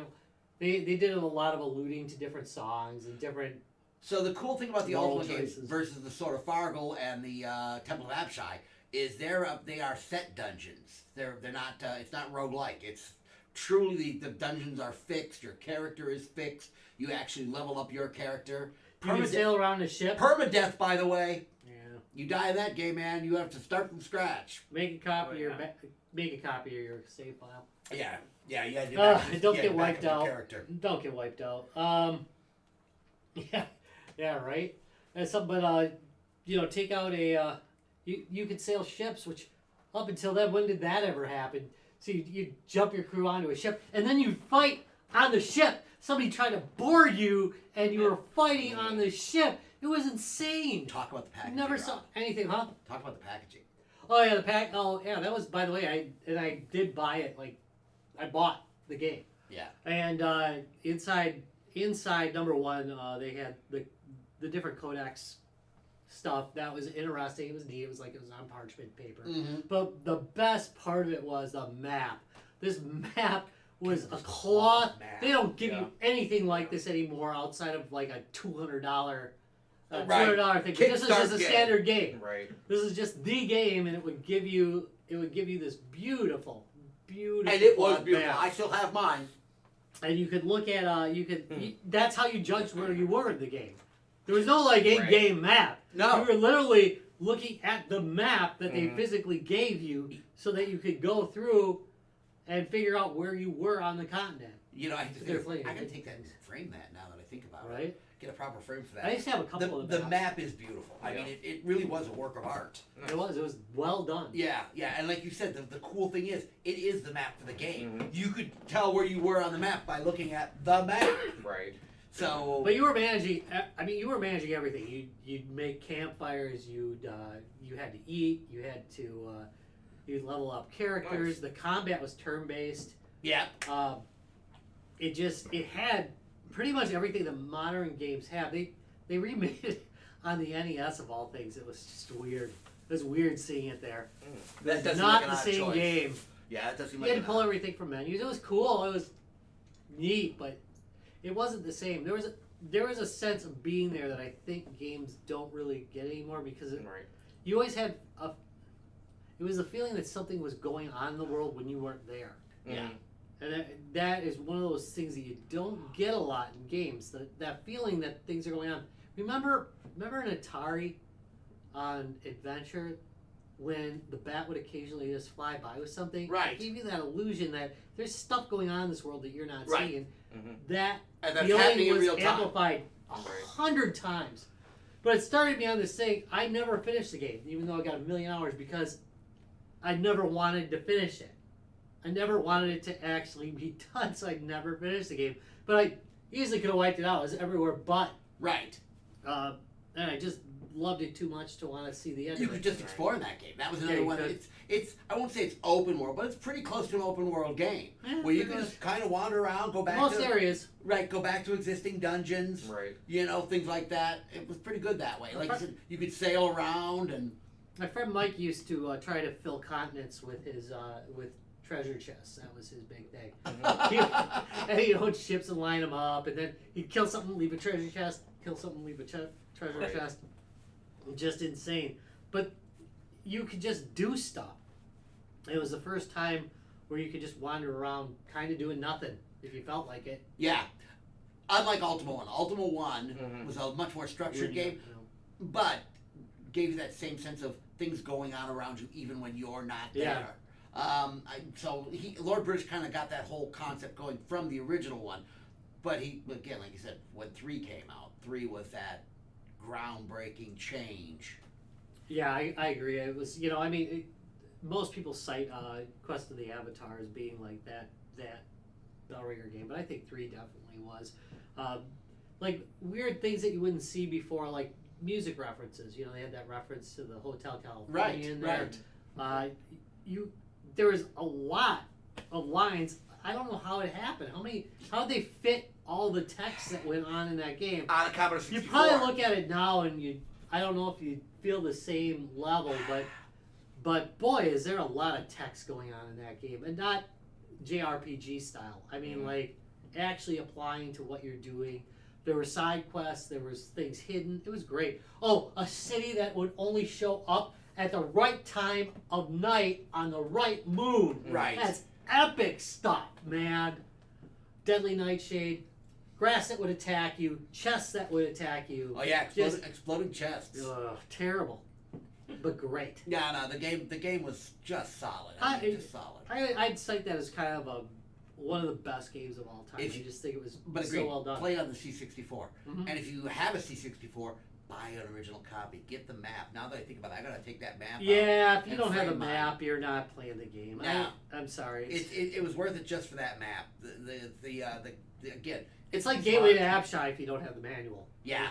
they did a lot of alluding to different songs and different. So the cool thing about the Role Ultimate games choices. versus the Sword of Fargle and the Temple of Apshai is they are set dungeons. They're not it's not roguelike. It's truly the dungeons are fixed. Your character is fixed. You actually level up your character. You can sail around a ship. Permadeath, by the way. Yeah. You die in that game, man. You have to start from scratch. Make a copy Oh, of your yeah. make a copy of your save file. Yeah, yeah, yeah. Don't get wiped out. Don't get wiped out. Yeah, right. And take out a. You could sail ships, which up until then, when did that ever happen? So you jump your crew onto a ship, and then you fight on the ship. Somebody tried to board you, and you were fighting on the ship. It was insane. Talk about the packaging. Never Rob. saw anything, huh? Talk about the packaging. Oh yeah, the pack. Oh yeah, that was, by the way. I did buy it. Like, I bought the game. Yeah. And inside number 1, they had the different codex stuff. That was interesting. It was neat. It was on parchment paper. Mm-hmm. But the best part of it was the map. This map was a cloth. map. They don't give Yeah. you anything like this anymore outside of like a $200 Right. $200 thing. But this is just Kickstart a game. standard game. Right. This is just the game, and it would give you this beautiful. And it was beautiful. map. I still have mine. And you could look at that's how you judged where you were in the game. There was no like in-game map. No. You were literally looking at the map that they Mhm. physically gave you, so that you could go through and figure out where you were on the continent. You know, I They're playing can it. take that and frame that now that I think about it. Right? Get a proper frame for that. I used to have a couple of the maps. map is beautiful. I mean, it really was a work of art. It was well done. Yeah, yeah, and like you said, the cool thing is, it is the map for the game. Mhm. You could tell where you were on the map by looking at the map. Right. So, But you were managing. You were managing everything. You'd make campfires. You had to eat. You had to. You'd level up characters. Nice. The combat was turn based. yeah, It had pretty much everything the modern games have. They remade it on the NES of all things. It was just weird. It was weird seeing it there. that doesn't Not look the an odd same choice. game. Yeah, that doesn't You look had to an pull odd- everything from menus. It was cool. It was neat, but it wasn't the same. There was a sense of being there that I think games don't really get anymore, because Right. you always had it was a feeling that something was going on in the world when you weren't there. Yeah. Mhm. And that is one of those things that you don't get a lot in games. That feeling that things are going on. Remember an Atari on Adventure, when the bat would occasionally just fly by with something? Right. It gave you that illusion that there's stuff going on in this world that you're not Right. seeing. Mhm. That And that's happening feeling in was real time. amplified Right. 100 times. But it started me on this thing. I never finished the game, even though I got 1,000,000 hours, because I never wanted to finish it. I never wanted it to actually be done, so I never finished the game. But I easily could have wiped it out. It was everywhere but. Right. And I just loved it too much to want to see the end You of could it. just explore in that game. That was Yeah, another you one. could. It's I won't say it's open world, but it's pretty close to an open world game Yeah, where you pretty can much. just kind of wander around, go back Most to areas. go back to existing dungeons. Right. You know, things like that. It was pretty good that way. Like you Okay. said, you could sail around and My friend Mike used to try to fill continents with his with treasure chests. That was his big thing. And he'd own ships and line them up, and then he'd kill something, leave a treasure chest, kill something, leave a treasure Right. chest. Just insane. But you could just do stuff. It was the first time where you could just wander around kind of doing nothing if you felt like it. yeah. Unlike Ultima 1. Ultima 1 Mhm. was a much more structured You game, but gave you that same sense of things going on around you even when you're not Yeah. there. Lord British kind of got that whole concept going from the original one. But again, like you said, when 3 came out, 3 was that groundbreaking change. Yeah, I agree. It was, I mean, most people cite Quest of the Avatar as being like that Bellringer game, but I think 3 definitely was. Like weird things that you wouldn't see before, like music references. They had that reference to the Hotel California in there. Right. There was a lot of lines. I don't know how it happened. How did they fit all the text that went on in that game? On a Commodore 64. You probably look at it now and I don't know if you feel the same level, but boy, is there a lot of text going on in that game, and not JRPG style. I mean, like actually applying to what you're doing. There were side quests. There was things hidden. It was great. Oh, a city that would only show up at the right time of night on the right moon. Right. That's epic stuff, man. Deadly Nightshade, grass that would attack you, chests that would attack you. Oh yeah, exploding chests. Ugh, terrible, but great. Yeah, no, the game was just solid. Just solid. I'd cite that as kind of one of the best games of all time. I just think it was so well done. Play on the C64, Mhm. and if you have a C64, buy an original copy. Get the map. Now that I think about it, I gotta take that map out. Yeah, if you and don't have a frame mine. map, you're not playing the game. No. I'm sorry. It was worth it just for that map. Again. It's like it's Gateway to fun. Abshai if you don't have the manual. Yeah.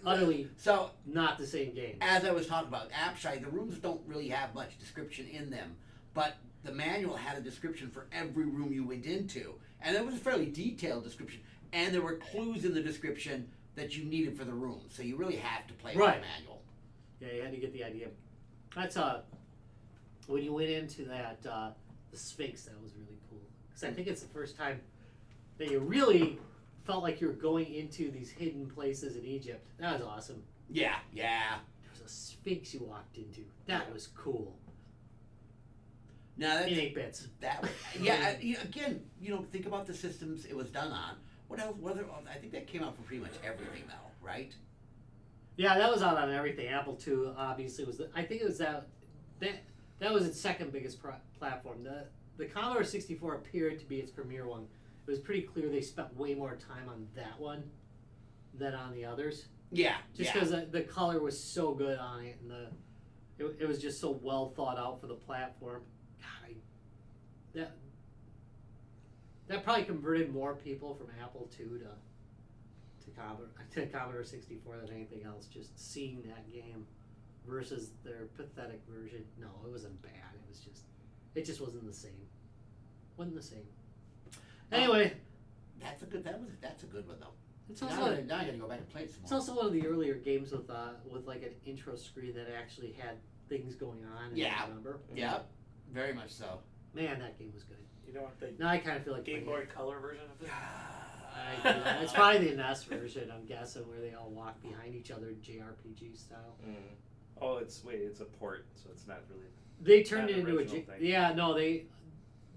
Utterly So not the same game. as I was talking about, Abshai, the rooms don't really have much description in them, but the manual had a description for every room you went into, and it was a fairly detailed description, and there were clues in the description that you needed for the room, so you really have to play with Right. the manual. Yeah, you had to get the idea. That's when you went into that the Sphinx, that was really cool, because I think it's the first time that you really felt like you were going into these hidden places in Egypt. That was awesome. Yeah. There was a Sphinx you walked into. That was cool. Now that's In 8 bits. Again, think about the systems it was done on. What else? I think that came out for pretty much everything, though, right? Yeah, that was out on everything. Apple II obviously was. I think it was that was its second biggest platform. The Commodore 64 appeared to be its premier one. It was pretty clear they spent way more time on that one than on the others. Yeah. Just because the color was so good on it, and it was just so well thought out for the platform. God, that probably converted more people from Apple II to Commodore 64 than anything else. Just seeing that game versus their pathetic version. No, it wasn't bad. It just wasn't the same. Wasn't the same. Anyway, That's a good one though. it's Now also I gotta go back and play it some it's more. also one of the earlier games with like an intro screen that actually had things going on. And Yeah. I remember. Yep. Very much so. Man, that game was good. You know what the Now I kind of feel like Game playing Boy Color version of this? It's probably the NES version, I'm guessing, where they all walk behind each other, JRPG style. Oh, it's a port, so it's not really. They turned Not it an into a original thing. yeah. No, the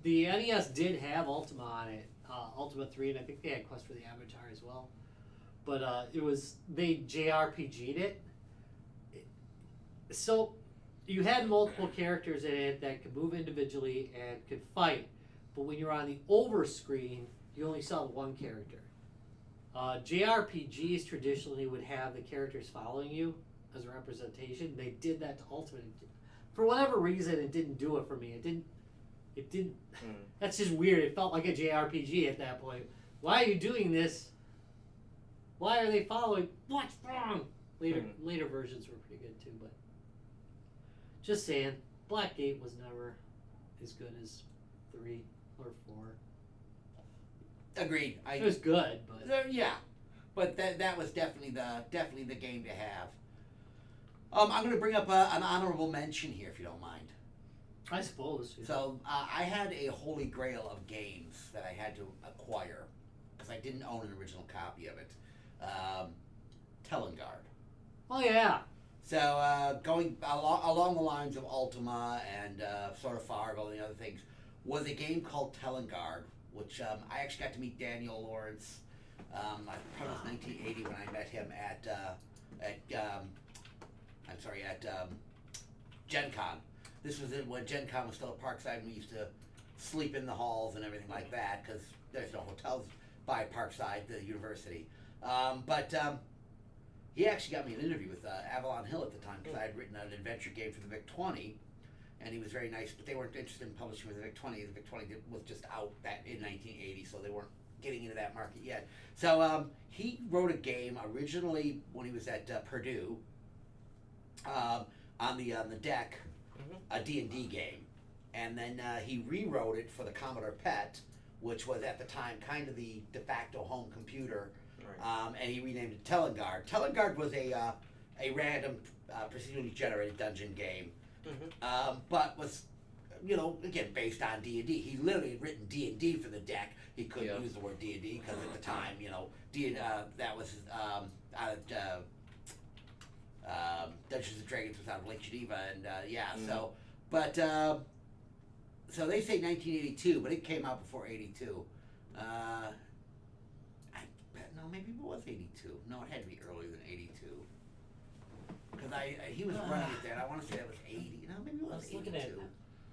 NES did have Ultima on it, Ultima 3, and I think they had Quest for the Avatar as well. But they JRPG'd it. So you had multiple characters in it that could move individually and could fight, but when you're on the over screen, you only saw the one character. JRPGs traditionally would have the characters following you as a representation. They did that to Ultimate. For whatever reason, it didn't do it for me. It didn't. That's just weird. It felt like a JRPG at that point. Why are you doing this? Why are they following? What's wrong? Later versions were pretty good too, but just saying, Blackgate was never as good as 3 or 4. Agreed. It was good, but Yeah, but that was definitely the game to have. I'm going to bring up an honorable mention here, if you don't mind. I suppose. Yeah. So I had a holy grail of games that I had to acquire because I didn't own an original copy of it. Telengard. Oh yeah. So going along the lines of Ultima and sort of Fargo and the other things, was a game called Telengard, which I actually got to meet Daniel Lawrence. I probably was 1980 when I met him at Gen Con. This was when Gen Con was still at Parkside, and we used to sleep in the halls and everything like that because there's no hotels. by Parkside, the university. But he actually got me an interview with Avalon Hill at the time because I had written an adventure game for the VIC-20, and he was very nice. But they weren't interested in publishing with the VIC-20. The VIC-20 was just out in 1980, so they weren't getting into that market yet. So he wrote a game originally when he was at Purdue on the deck, a D&D game, and then he rewrote it for the Commodore PET, which was at the time kind of the de facto home computer. Right. And he renamed it Telengard. Telengard was a random procedurally generated dungeon game, but was, again, based on D&D. He literally had written D&D for the deck. He couldn't use the word D&D because at the time, that was Dungeons and Dragons was out of Lake Geneva, and so they say 1982, but it came out before 82. No, maybe it was 82. No, it had to be earlier than 82. Because he was running it there, and I want to say that was 80. No, maybe it was 82. Looking at it.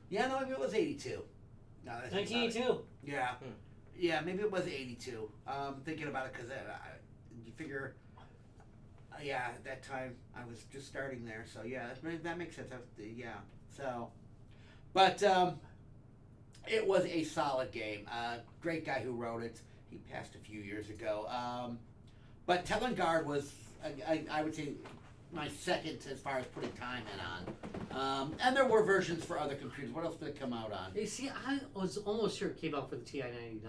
Yeah, no, maybe it was 82. No, that's 1982. Yeah. Yeah, maybe it was 82. Thinking about it because you figure, at that time I was just starting there, so yeah, that makes sense. So, but it was a solid game. Great guy who wrote it. He passed a few years ago. But Telengard was, I would say, my second as far as putting time in on. And there were versions for other computers. What else did it come out on? You see, I was almost sure it came out for the TI-99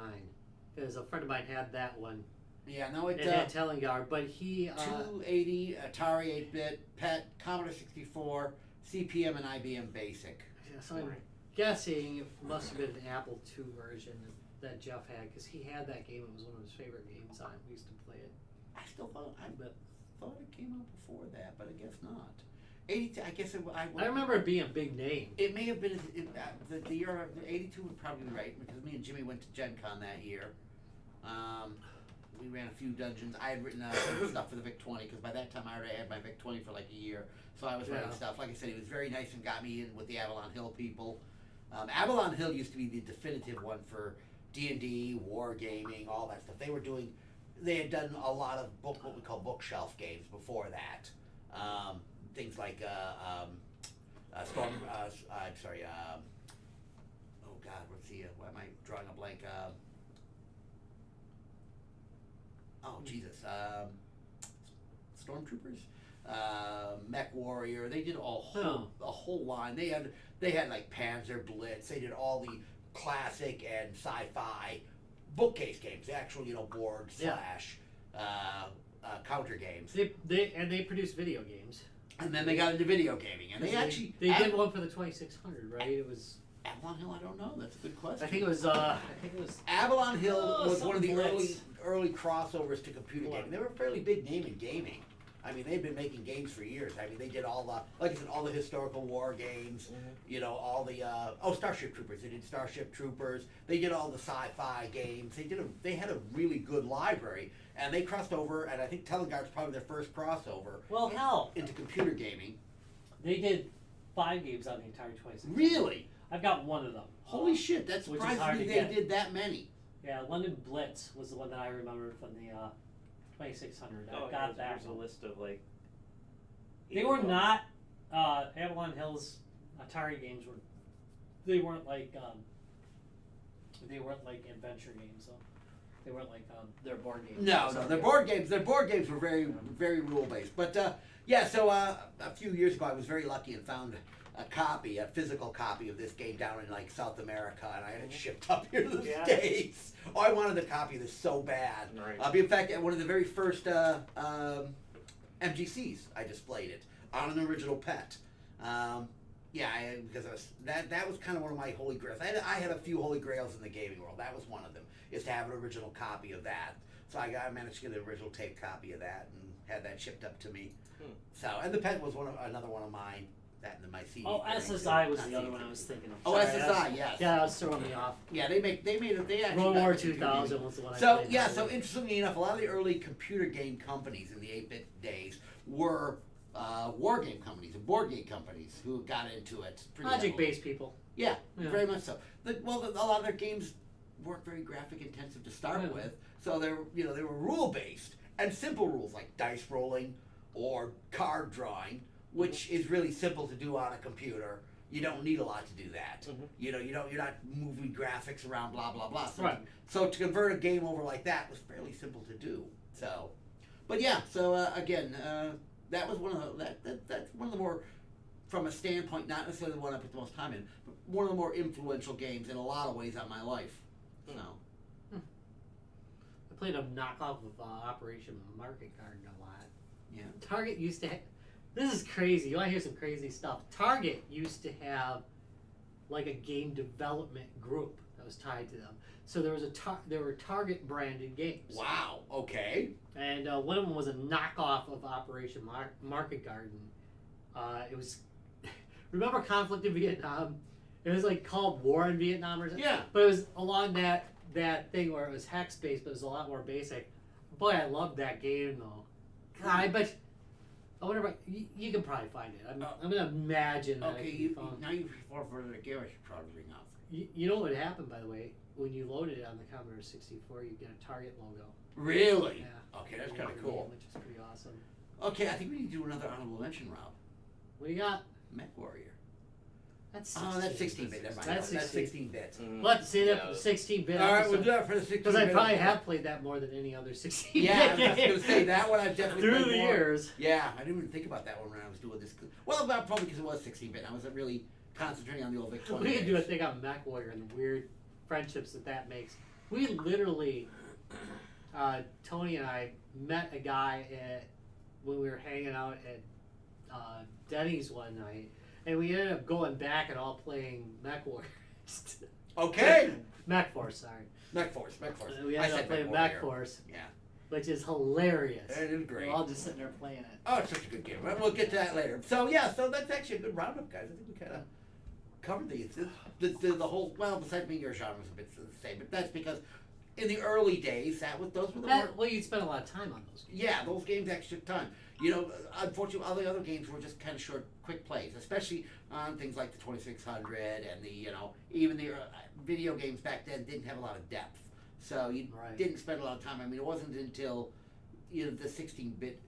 because a friend of mine had that one. Yeah, no, it had Telengard, but he 280, Atari 8-bit, PET, Commodore 64, CPM, and IBM Basic. Yeah, so I'm guessing it must have been an Apple II version that Jeff had because he had that game. It was one of his favorite games on. We used to play it. I still thought it came out before that, but I guess not. 82. I guess I remember it being a big name. It may have been the year 82 would probably be right because me and Jimmy went to Gen Con that year. We ran a few dungeons. I had written stuff for the VIC-20 because by that time I already had my VIC-20 for like a year. So I was writing stuff. Like I said, he was very nice and got me in with the Avalon Hill people. Avalon Hill used to be the definitive one for D&D, wargaming, all that stuff. They had done a lot of what we call bookshelf games before that. Things like Storm. Oh God, what's the? Why am I drawing a blank? Jesus. Stormtroopers, Mech Warrior. They did a whole line. They had like Panzer Blitz. They did all the classic and sci-fi bookcase games, the actual board slash counter games. They produced video games. And then they got into video gaming, and they did one for the 2600, right? It was Avalon Hill. I don't know. That's a good question. I think it was Avalon Hill was one of the early crossovers to computer gaming. They were a fairly big name in gaming. I mean, they've been making games for years. I mean, they did all the historical war games. All the Starship Troopers. They did Starship Troopers. They did all the sci-fi games. They had a really good library, and they crossed over. And I think Telengard's probably their first crossover. Well, hell, into computer gaming. They did 5 games on the entire 2600. Really? I've got one of them. Holy shit! That surprises me. They did that many. Yeah, London Blitz was the one that I remembered from the 2600. I got that. There's a list of like. They were not Avalon Hill's Atari games were. They weren't like adventure games though. They weren't like their board games. No, their board games. Their board games were very, very rule based. But so a few years ago, I was very lucky and found a physical copy of this game down in like South America, and I had it shipped up here to the States. Oh, I wanted a copy of this so bad. Right. In fact, at one of the very first MGCs, I displayed it on an original PET. Because that was kind of one of my holy grails. I had a few holy grails in the gaming world. That was one of them, is to have an original copy of that. So I managed to get an original tape copy of that and had that shipped up to me. So, and the PET was another one of mine. That and my CD. Oh, SSI was the other one I was thinking of. Oh, SSI, yes. Yeah, that was throwing me off. Yeah, they actually World War 2000 was the one I played. So interestingly enough, a lot of the early computer game companies in the 8-bit days were war game companies and board game companies who got into it. Logic-based people. Yeah, very much so. A lot of their games weren't very graphic intensive to start Yeah. with. So they were rule based and simple rules like dice rolling or card drawing, which is really simple to do on a computer. You don't need a lot to do that. You're not moving graphics around, blah blah blah. So, Right. so to convert a game over like that was fairly simple to do. So, but yeah. So again, that was one of that's one of the more, from a standpoint, not necessarily the one I put the most time in, but one of the more influential games in a lot of ways on my life. So. I played a knockoff of Operation Market Garden a lot. Yeah. Target used to. This is crazy. You want to hear some crazy stuff? Target used to have like a game development group that was tied to them. So there was there were Target branded games. Wow. Okay. And one of them was a knockoff of Operation Market Garden. It was remember Conflict in Vietnam? It was like called War in Vietnam or something. Yeah. But it was along that thing where it was hex based, but it was a lot more basic. Boy, I loved that game though. God, I bet. I wonder if you can probably find it. I'm gonna imagine that. Okay. It can be found. Now you've forwarded a game. I should probably bring up. You know what happened, by the way? When you loaded it on the Commodore 64, you get a Target logo. Really? Yeah. Okay, that's kind of cool. Which is pretty awesome. Okay, I think we need to do another honorable mention, Rob. What do you got? Mech Warrior. That's 16. Oh, that's 16-bit. Never mind. That's That's 16. 16-bit. We'll have to say that for the 16-bit. All right, we'll do that for the 16-bit. Because I probably have played that more than any other 16-bit Yeah, I was game. just gonna say that one. I've definitely Through played the more. years. Yeah, I didn't even think about that one when I was doing this. Well, probably because it was 16-bit. I wasn't really concentrating on the old Victorian. We could do a days. thing on Mech Warrior and the weird friendships that makes. We literally, Tony and I met a guy when we were hanging out at Denny's one night, and we ended up going back and all playing Mech Warrior. Okay. Mech Force, sorry. Mech Force. We I ended up said playing Mech Mech Warrior. Force, Yeah. which is hilarious. It is great. We're all just sitting there playing it. Oh, it's such a good game. We'll get to that later. So yeah, so that's actually a good roundup, guys. I think we kind of covered these. The whole, well, besides being your genre was a bit the same, but that's because in the early days those were the more, Well, you'd spend a lot of time on those games. yeah, those games actually took time. You know, unfortunately, all the other games were just kind of short, quick plays, especially on things like the 2600 and the even the video games back then didn't have a lot of depth, so you Right. didn't spend a lot of time. I mean, it wasn't until the 16-bit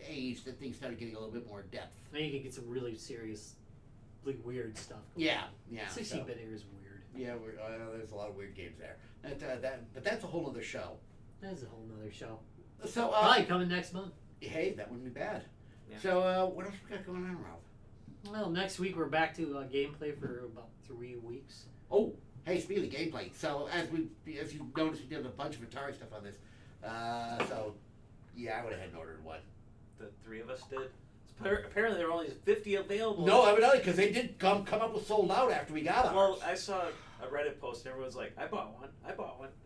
age that things started getting a little bit more depth. Then you can get some really serious, like, weird stuff. Yeah. 16-bit era is weird. Yeah, there's a lot of weird games there. But that's a whole other show. That's a whole nother show. So, Probably coming next month. hey, that wouldn't be bad. Yeah. So, what else we got going on, Rob? Well, next week we're back to gameplay for about 3 weeks. Oh, hey, speaking of gameplay, so as you noticed, we did a bunch of Atari stuff on this. So, yeah, I went ahead and ordered one. The three of us did. Apparently there were only 50 available. No, evidently, because they did come up with sold out after we got ours. Well, I saw a Reddit post and everyone's like, I bought one.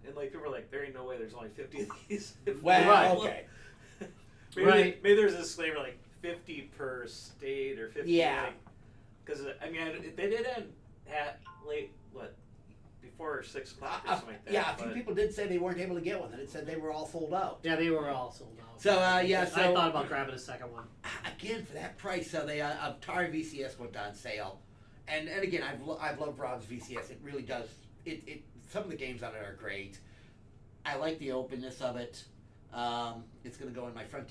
And like, people were like, there ain't no way there's only 50 of these. Well, Right. okay. Maybe there's a disclaimer like 50 per state or 50. Yeah. Because, I mean, they did end at before 6 o'clock or something like that. Yeah, a few but- people did say they weren't able to get one, and it said they were all sold out. Yeah, they were all sold out. So, I thought so about grabbing a second one. again for that price, so they Atari VCS went on sale, and again I've loved Rob's VCS. It really does. It some of the games on it are great. I like the openness of it. It's going to go in my front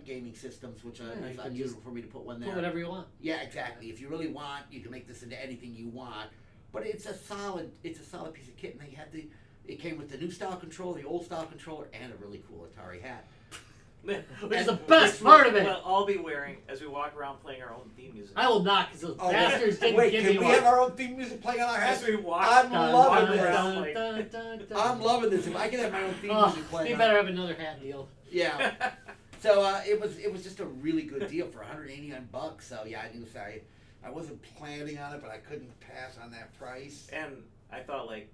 gaming systems, which Yeah, is you can unusual just for me to put one Put there. whatever you want. Yeah, exactly. If you really want, you can make this into anything you want. But it's a solid piece of kit, and it came with the new style controller, the old style controller, and a really cool Atari hat. Which is the best part of it. Well, I'll be wearing as we walk around playing our own theme music. I will not, because those bastards didn't wait, give can me we one. have our own theme music playing on our hats? As we walk, I'm loving dun, this. dun, I'm loving this. If I can have my own theme Oh, music playing, they better have another hat deal. yeah. So it was just a really good deal for $189. So yeah, I wasn't planning on it, but I couldn't pass on that price. And I thought like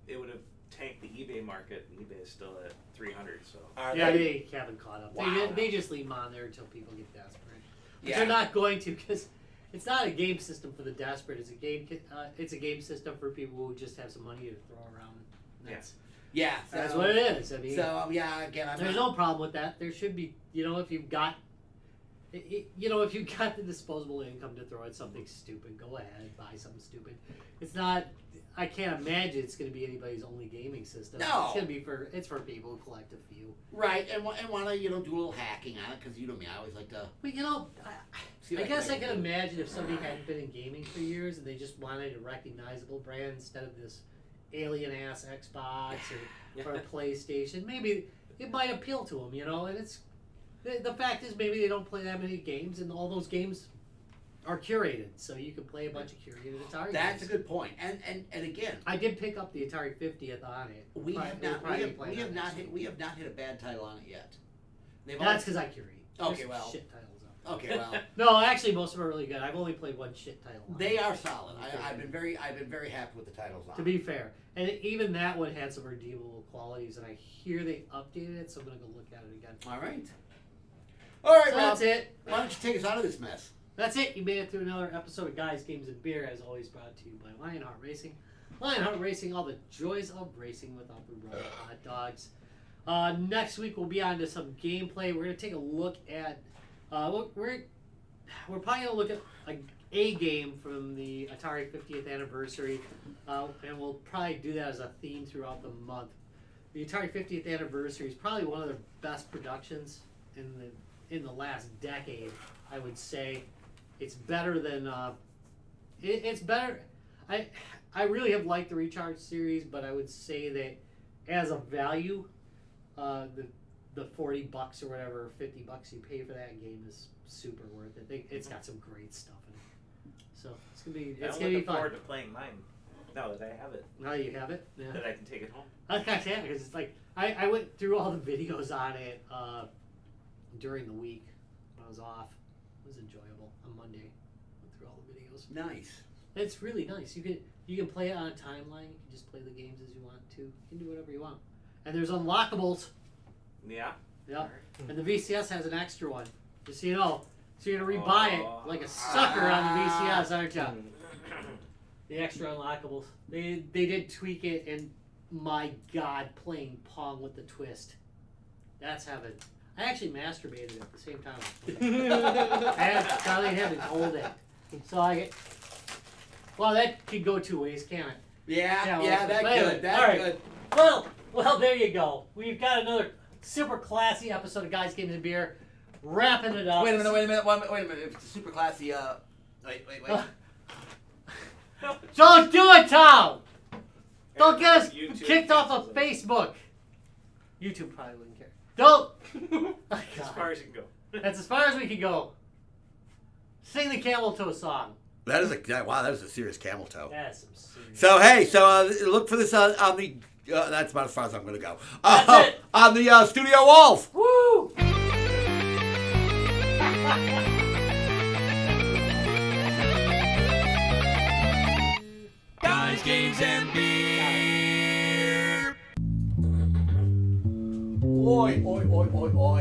it would have tanked the eBay market. And eBay is still at 300. So Yeah, they haven't caught up. Wow. They just leave them on there until people get desperate. But Yeah. they're not going to, because it's not a game system for the desperate. It's a game system for people who just have some money to throw around. That's Yeah, that's what it is. I mean, yeah, again, there's no problem with that. There should be, if you've got, if you've got the disposable income to throw at something stupid, go ahead, buy something stupid. It's not. I can't imagine it's going to be anybody's only gaming system. No. It's going to be for people who collect a few. Right, and want to do a little hacking on it because you know me, I always like to. But See I what guess I can can do. imagine if somebody hadn't been in gaming for years and they just wanted a recognizable brand instead of this alien ass Xbox or a PlayStation. Maybe it might appeal to them, And it's the fact is maybe they don't play that many games, and all those games are curated, so you can play a bunch of curated Atari That's games. a good point, and again, I did pick up the Atari 50th on it. we have not hit a bad title on it yet. That's because I curate. Okay, There's well. shit titles on. Okay, well, No, actually, most of them are really good. I've only played one shit title. On they it. are solid. Okay. I've been very happy with the titles on. To be fair, and even that one had some redeemable qualities, and I hear they updated it, so I'm gonna go look at it again. All right. All right, So Rob. that's it. Why don't you take us out of this mess? That's it. You made it through another episode of Guys, Games, and Beer, as always brought to you by Lionheart Racing. Lionheart Racing, all the joys of racing without the raw hot dogs. Next week we'll be on to some gameplay. We're gonna take a look at. We're probably gonna look at a game from the Atari 50th anniversary, and we'll probably do that as a theme throughout the month. The Atari 50th anniversary is probably one of their best productions in the last decade, I would say. It's better than it's better. I really have liked the Recharge series, but I would say that as a value, the $40 or whatever, $50 you pay for that game is super worth it. It's got some great stuff in it, so it's gonna be I'm fun. looking forward to playing mine. Now that I have it, Now you have it, yeah. that I can take it home. I was kind of sad because it's like I went through all the videos on it during the week when I was off. It was enjoyable. On Monday, went through all the videos. Nice. It's really nice. You can play it on a timeline. You can just play the games as you want to. You can do whatever you want. And there's unlockables. Yeah. Yep. And the VCS has an extra one, just so you know. So you're gonna rebuy it like a sucker on the VCS, aren't you? The extra unlockables. They did tweak it, and my God, playing Pong with the twist. That's heaven. I actually masturbated at the same time. Charlie hadn't hold it. So well, that could go two ways, can't it? Yeah, well, that anyway, good. That all right. good. Well, there you go. We've got another super classy episode of Guys, Games, and Beer. Wrapping it up. Wait a minute. If it's a super classy, wait. Don't do it, Tom! Don't get us YouTube kicked off of cancels it. Facebook. YouTube probably wouldn't care. Don't! Oh, As far as you can go. That's as far as we can go. Sing the Camel Toe song. That is a serious camel toe. That's some serious. So hey, look for this on the. That's about as far as I'm gonna go. That's it. On the studio walls. Woo! Guys, Games, and Beer. Oi.